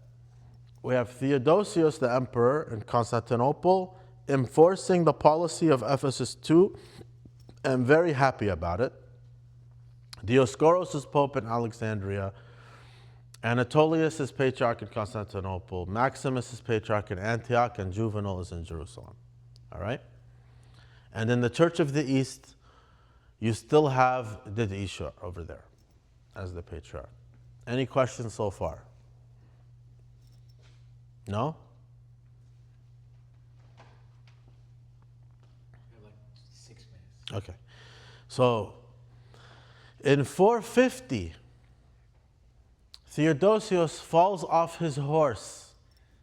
We have Theodosius, the emperor in Constantinople, enforcing the policy of Ephesus II, and very happy about it. Dioscorus is pope in Alexandria. Anatolius is patriarch in Constantinople. Maximus is patriarch in Antioch, and Juvenal is in Jerusalem. All right? And in the Church of the East, you still have Didisha over there as the patriarch. Any questions so far? No? We have like 6 minutes. Okay. So, in 450, Theodosius falls off his horse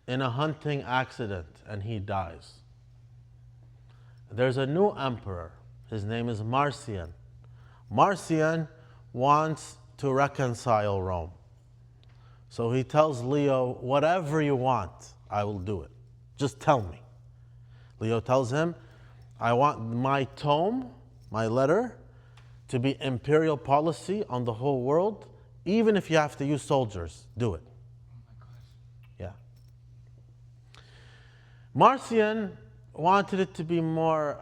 in a hunting accident and he dies. There's a new emperor. His name is Marcian. Marcian wants to reconcile Rome. So he tells Leo, whatever you want, I will do it. Just tell me. Leo tells him, I want my tome, my letter, to be imperial policy on the whole world. Even if you have to use soldiers, do it. Oh my gosh. Yeah. Marcian wanted it to be more,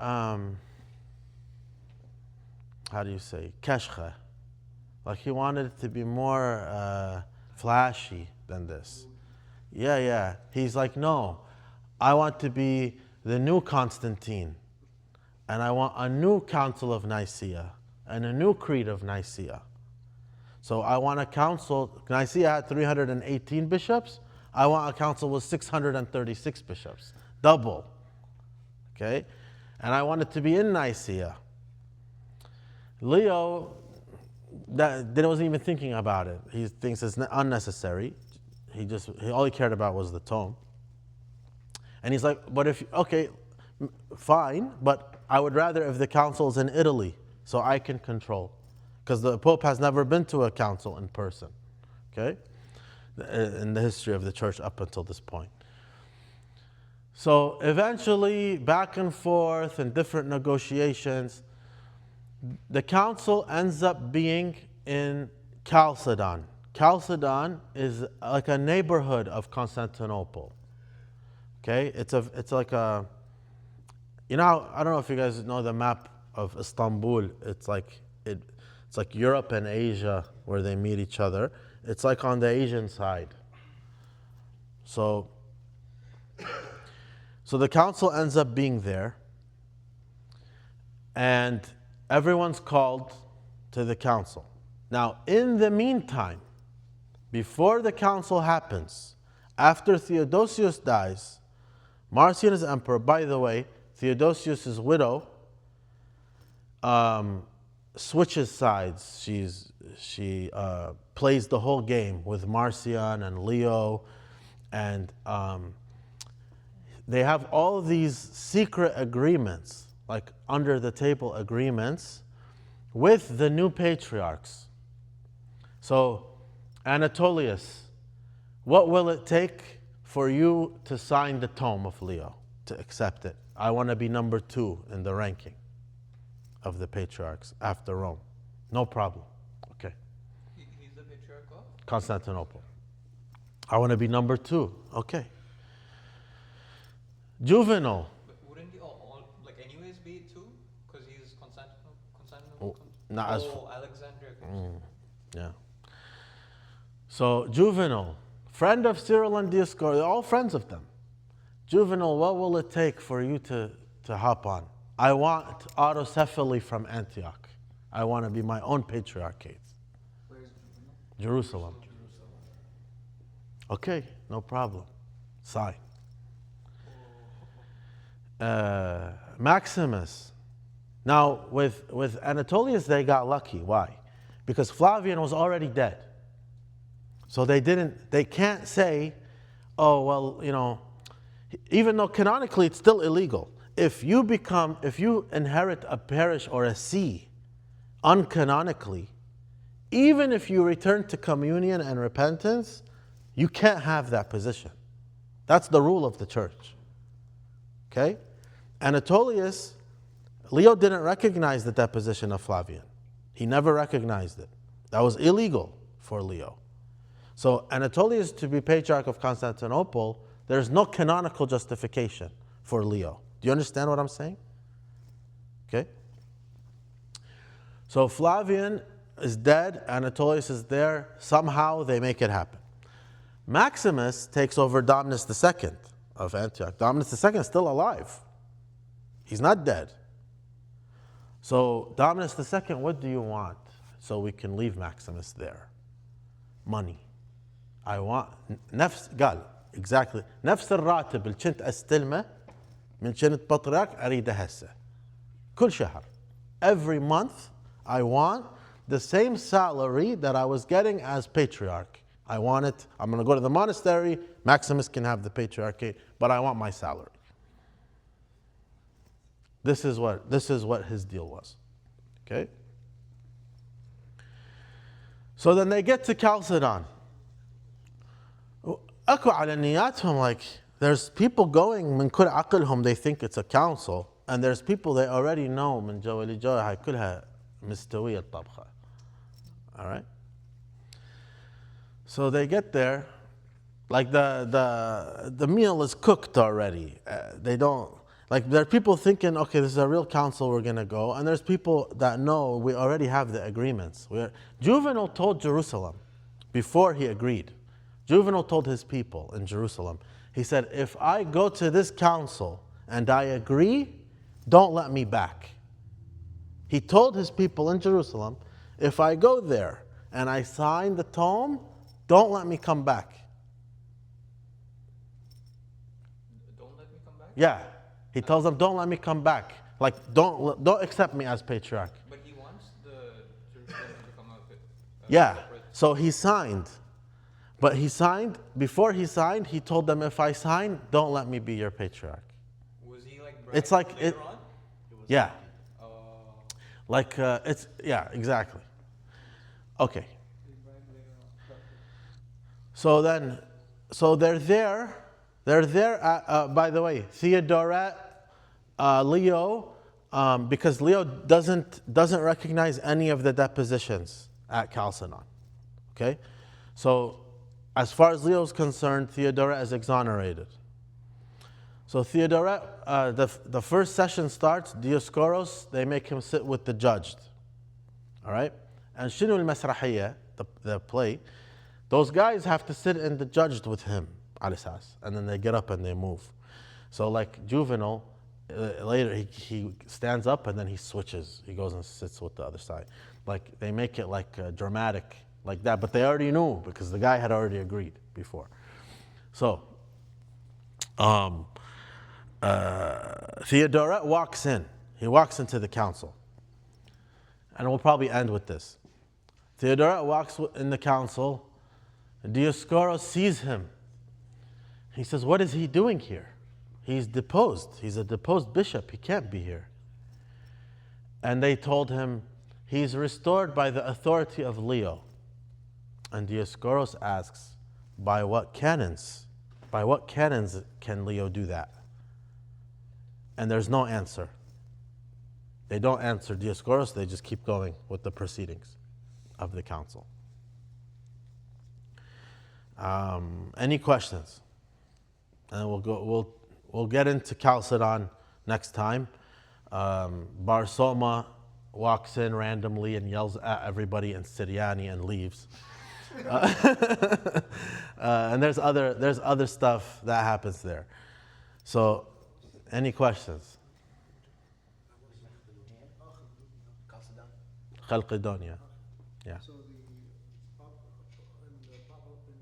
keshche. Like he wanted it to be more flashy than this. Yeah. He's like, no, I want to be the new Constantine. And I want a new Council of Nicaea and a new Creed of Nicaea. So I want a council. Nicaea had 318 bishops. I want a council with 636 bishops. Double. Okay? And I want it to be in Nicaea. Leo wasn't even thinking about it. He thinks it's unnecessary. All he cared about was the tome. And he's like, fine, but I would rather if the council's in Italy so I can control. because the Pope has never been to a council in person, okay, in the history of the church up until this point. So eventually, back and forth in different negotiations, the council ends up being in Chalcedon. Chalcedon is like a neighborhood of Constantinople. Okay, it's like a, I don't know if you guys know the map of Istanbul. It's like Europe and Asia where they meet each other. It's like on the Asian side. So the council ends up being there, and everyone's called to the council. Now, in the meantime, before the council happens, after Theodosius dies, Marcion is emperor. By the way, Theodosius' widow switches sides. She plays the whole game with Marcion and Leo, and they have all these secret agreements, like under the table agreements, with the new patriarchs. So, Anatolius, what will it take for you to sign the Tome of Leo, to accept it? I want to be number 2 in the ranking of the patriarchs after Rome. No problem. Okay. He's the patriarch of? Constantinople. I want to be number 2. Okay. Juvenal. But wouldn't he all like anyways be 2? Because he's Constantinople? Not as Alexandria. yeah. So Juvenal, friend of Cyril and Dioscorus, they're all friends of them. Juvenal, what will it take for you to hop on? I want autocephaly from Antioch. I want to be my own patriarchate. Where's Juvenal? Jerusalem. Okay, no problem. Sign. Maximus. Now, with Anatolius, they got lucky. Why? Because Flavian was already dead. So they can't say, oh, well, even though canonically it's still illegal. If you inherit a parish or a see uncanonically, even if you return to communion and repentance, you can't have that position. That's the rule of the church. Okay? Anatolius, Leo didn't recognize the deposition of Flavian. He never recognized it. That was illegal for Leo. So Anatolius to be Patriarch of Constantinople, there's no canonical justification for Leo. Do you understand what I'm saying? Okay? So Flavian is dead, Anatolius is there, somehow they make it happen. Maximus takes over Dominus II of Antioch. Dominus II is still alive. He's not dead. So Dominus II, what do you want so we can leave Maximus there? Money. I want قال exactly نفس الراتب اللي كنت استلمه من كنت بطريرك اريده هسه كل شهر. Every month I want the same salary that I was getting as patriarch. I want it. I'm going to go to the monastery. Maximus can have the patriarchate, but I want my salary. This is what his deal was. Okay? So then they get to Chalcedon. أكو على نياتهم, like there's people going من كل عقلهم, they think it's a council, and there's people they already know من جوا لجوا هاي كلها مستوية الطبخة. All right? So they get there, like the meal is cooked already. They don't, like there are people thinking, okay, this is a real council, we're going to go. And there's people that know we already have the agreements. Juvenal told Jerusalem before he agreed. Juvenal told his people in Jerusalem, he said, if I go to this council and I agree, don't let me back. He told his people in Jerusalem, if I go there and I sign the tome, don't let me come back. Don't let me come back? Yeah. He tells them, don't let me come back. Like, don't accept me as patriarch. But he wants the Jerusalem to come out with Yeah. separate. So he signed. But before he signed, he told them, if I sign, don't let me be your patriarch. Was he like It's bragging like later it- on? Yeah. Uh, Like, yeah, exactly. Okay. So they're there. They're there. By the way, Theodoret, Leo, because Leo doesn't recognize any of the depositions at Chalcedon. Okay, so as far as Leo is concerned, Theodoret is exonerated. So Theodoret, the first session starts. Dioscoros, they make him sit with the judged. All right, and Shinu al-Masrahiyya, the play, those guys have to sit in the judged with him, al-Asas, and then they get up and they move. So like Juvenal, later he stands up and then he switches. He goes and sits with the other side. Like they make it like dramatic like that, but they already knew because the guy had already agreed before. So Theodoret walks in. He walks into the council. And we'll probably end with this. Theodoret walks in the council. Dioscoros sees him. He says, what is he doing here? He's deposed. He's a deposed bishop. He can't be here. And they told him, he's restored by the authority of Leo. And Dioscoros asks, by what canons? By what canons can Leo do that? And there's no answer. They don't answer Dioscoros, they just keep going with the proceedings of the council. Any questions? And we'll get into Chalcedon next time. Barsoma walks in randomly and yells at everybody in Syriani and leaves. And there's other stuff that happens there. So, any questions? Chalcedon, yeah. So the Papa and the Papa in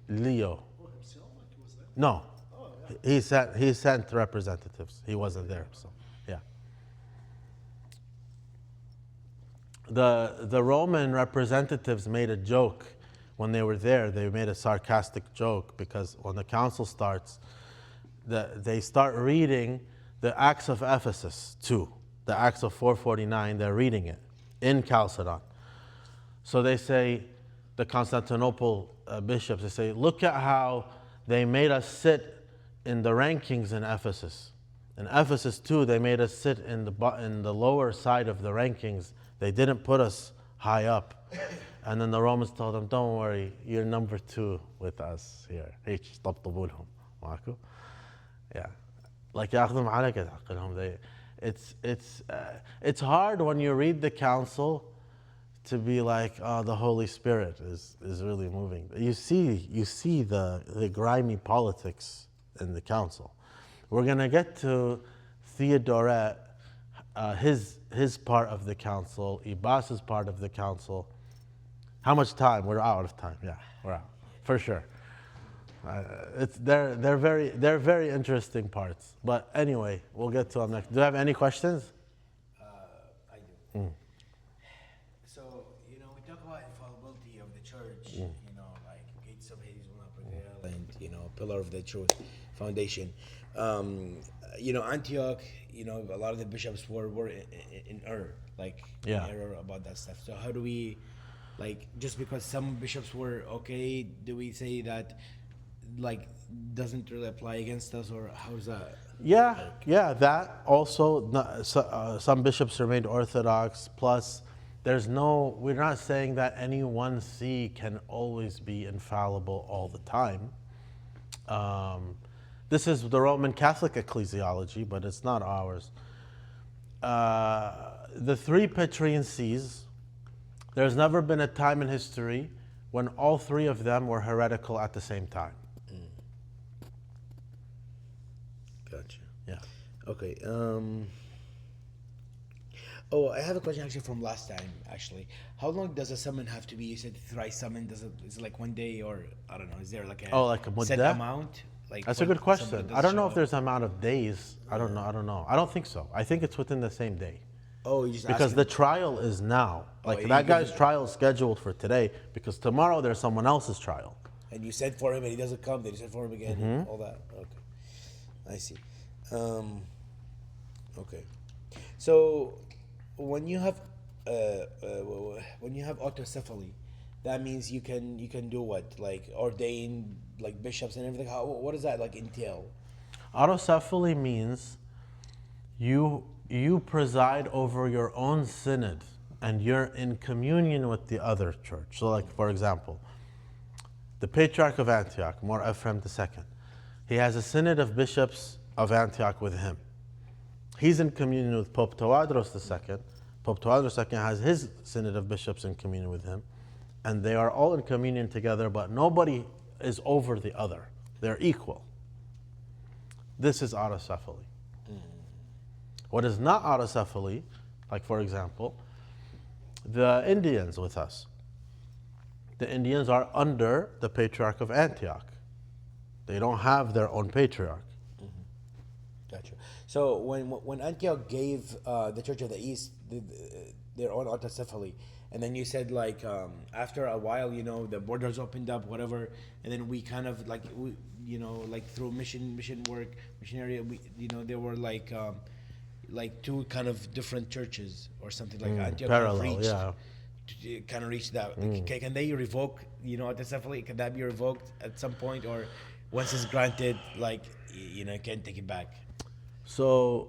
Vatican, Leo. oh, himself, like he was there? No, Oh, yeah. he sent representatives. He wasn't there, so yeah. The Roman representatives made a joke when they were there. They made a sarcastic joke because when the council starts, they start reading the Acts of Ephesus too. The Acts of 449, they're reading it in Chalcedon. So they say, the Constantinople bishops, they say, look at how they made us sit in the rankings in Ephesus. In Ephesus too, they made us sit in the lower side of the rankings. They didn't put us high up. And then the Romans told them, don't worry, you're number 2 with us here. Yeah. Like ياخذهم على كده عقلهم. It's hard when you read the council to be like, oh, the Holy Spirit is really moving. You see the grimy politics in the council. We're gonna get to Theodoret, his part of the council, Ibas's part of the council. How much time? We're out of time. Yeah, we're out for sure. They're very interesting parts. But anyway, we'll get to them next. Do you have any questions? I do. So, we talk about infallibility of the church, like gates of Hades will not prevail, and, pillar of the truth, foundation. Antioch, a lot of the bishops were in error, in error about that stuff. So how do we, just because some bishops were okay, do we say that, doesn't really apply against us, or how's that? Yeah, that also, some bishops remained Orthodox, plus we're not saying that any one see can always be infallible all the time. This is the Roman Catholic ecclesiology, but it's not ours. The 3 Petrine sees, there's never been a time in history when all 3 of them were heretical at the same time. Gotcha. Yeah. Okay. I have a question actually from last time. Actually, how long does a summon have to be? You said thrice summon. Is it like 1 day, or I don't know? Is there like a set muddah? amount? That's a good question. I don't know if there's an amount of days. I don't know. I don't think so. I think it's within the same day. Oh, you just because the trial is now. That guy's trial is scheduled for today because tomorrow there's someone else's trial. And you sent for him and he doesn't come. Then you sent for him again. And all that. Okay, I see. Okay. So when you have when you have autocephaly, that means you can do what, like ordain like bishops and everything. What does that like entail? Autocephaly means you preside over your own synod and you're in communion with the other church. So like, for example, the Patriarch of Antioch, More Ephraim II, he has a synod of bishops of Antioch with him. He's in communion with Pope Tawadros II. Pope Tawadros II has his synod of bishops in communion with him. And they are all in communion together, but nobody is over the other. They're equal. This is autocephaly. What is not autocephaly, like for example, the Indians with us. The Indians are under the Patriarch of Antioch. They don't have their own patriarch. Gotcha. So when Antioch gave the Church of the East their own autocephaly, and then you said like after a while, the borders opened up, whatever, and then we kind of like like through mission work, missionary, there were like two kind of different churches or something like Antioch parallel, kind of reached, yeah. Kind of reached that. Can they revoke autocephaly? Can that be revoked at some point, or once it's granted, like you can't take it back? So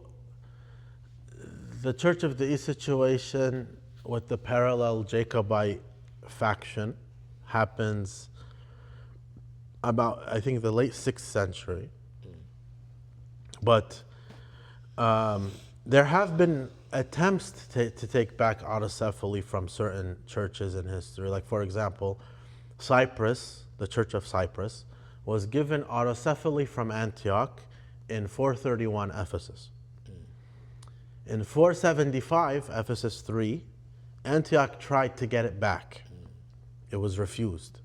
the Church of the East situation with the parallel Jacobite faction happens about, I think, the late 6th century. But there have been attempts to take back autocephaly from certain churches in history. Like, for example, Cyprus, the Church of Cyprus, was given autocephaly from Antioch in 431 Ephesus. In 475, Ephesus 3, Antioch tried to get it back. It was refused.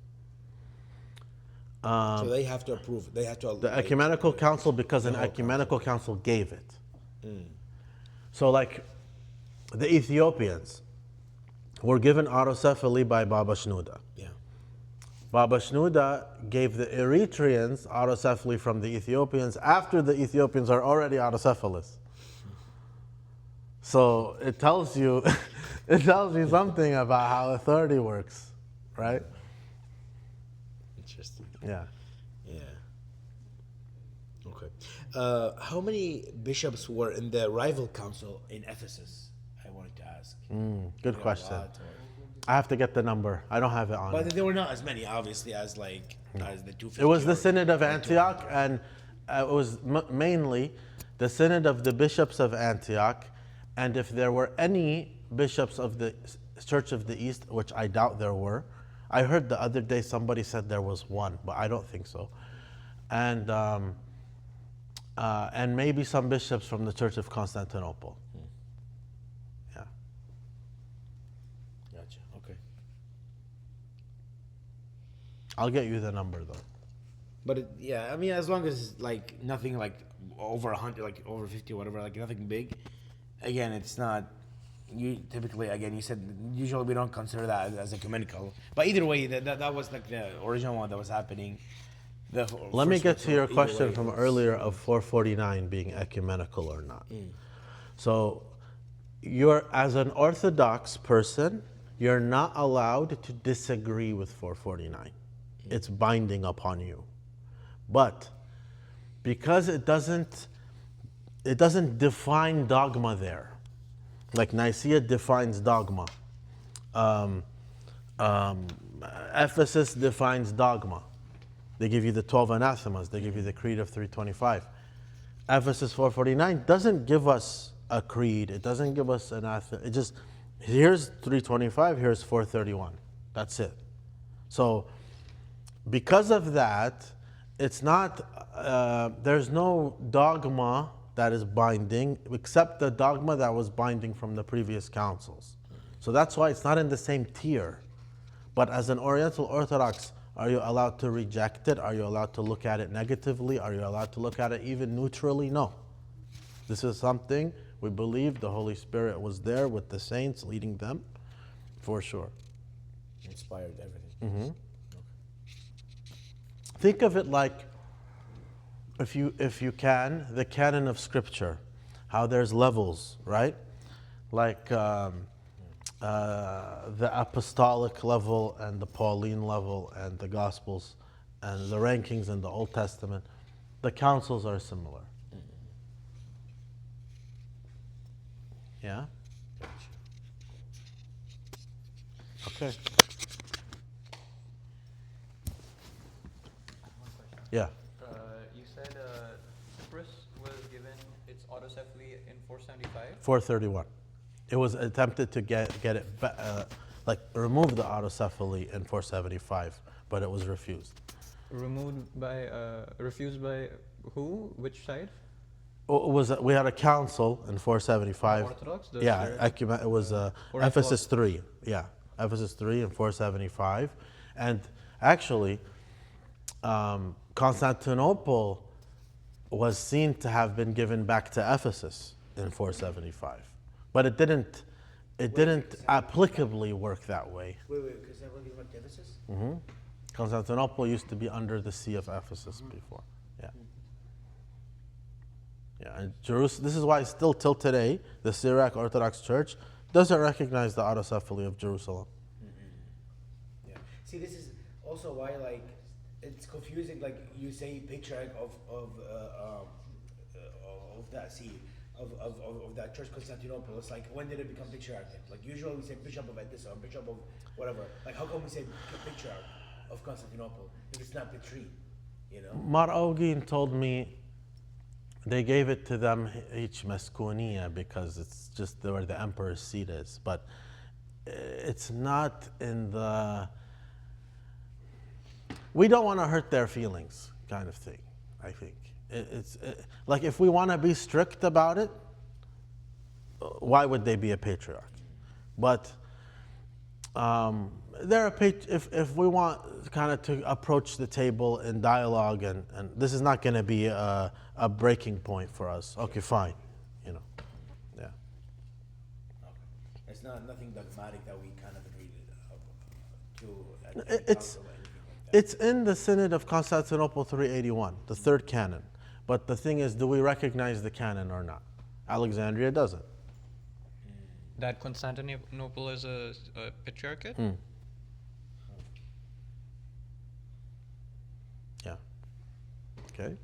So they have to approve. They have to. The ecumenical council, because an ecumenical council gave it. So like the Ethiopians were given autocephaly by Baba Shenouda. Yeah. Baba Shenouda gave the Eritreans autocephaly from the Ethiopians after the Ethiopians are already autocephalous. So it tells you something about how authority works, right? Interesting. Yeah. Yeah. Okay. How many bishops were in the rival council in Ephesus? I wanted to ask. Good question. I have to get the number. I don't have it on. But there were not as many, obviously, as the 250. It was the Synod of Antioch, and it was mainly the Synod of the bishops of Antioch. And if there were any bishops of the Church of the East, which I doubt there were, I heard the other day somebody said there was one, but I don't think so. And maybe some bishops from the Church of Constantinople. Yeah. Gotcha. Okay. I'll get you the number though. But I mean, as long as like nothing like over 100, like over 50, whatever, like nothing big. Again, it's not. You typically, again, you said usually we don't consider that as ecumenical. But either way, that was like the original one that was happening. Let me get to your question from earlier of 449 being ecumenical or not. So, as an Orthodox person, you're not allowed to disagree with 449. It's binding upon you. But because it doesn't define dogma there. Like Nicaea defines dogma. Ephesus defines dogma. They give you the 12 anathemas. They give you the Creed of 325. Ephesus 449 doesn't give us a creed. It doesn't give us an anathema. It just, here's 325, here's 431. That's it. So because of that, it's not, there's no dogma that is binding, except the dogma that was binding from the previous councils. So that's why it's not in the same tier. But as an Oriental Orthodox, are you allowed to reject it? Are you allowed to look at it negatively? Are you allowed to look at it even neutrally? No. This is something we believe the Holy Spirit was there with the saints leading them, for sure. Inspired everything. Mm-hmm. Okay. Think of it like, if you can, the canon of Scripture, how there's levels, right? Like the apostolic level and the Pauline level and the Gospels and the rankings in the Old Testament, the councils are similar. Yeah? Okay. Yeah. You said Cyprus was given its autocephaly in 475. 431. It was attempted to get it, remove the autocephaly in 475, but it was refused. Refused by who? Which side? We had a council in 475. Orthodox? It was Ephesus 3. Yeah, Ephesus 3 and 475. And actually, Constantinople was seen to have been given back to Ephesus in 475. But it didn't applicably work that way. Wait, because everybody went to Ephesus? Mm-hmm. Constantinople used to be under the See of Ephesus before. Yeah. Yeah, and Jerusalem, this is why still till today, the Syriac Orthodox Church doesn't recognize the autocephaly of Jerusalem. Yeah. See, this is also why, like, it's confusing. Like, you say patriarch of that see of that church, Constantinople. It's like, when did it become patriarch? Like, usually we say bishop of Ephesus or bishop of whatever. Like, how come we say patriarch of Constantinople if it's not Petri? You know. Mar Ogin told me they gave it to them each Meskunia because it's just where the emperor's seat is, but it's not in the. We don't want to hurt their feelings, kind of thing. I think it's like if we want to be strict about it, why would they be a patriarch? But they're a if we want kind of to approach the table in dialogue, and this is not going to be a breaking point for us. Okay, fine, you know, yeah. Okay. It's nothing dogmatic that we kind of agreed to. It's in the Synod of Constantinople 381, the third canon. But the thing is, do we recognize the canon or not? Alexandria doesn't. That Constantinople is a patriarchate? Yeah. Okay.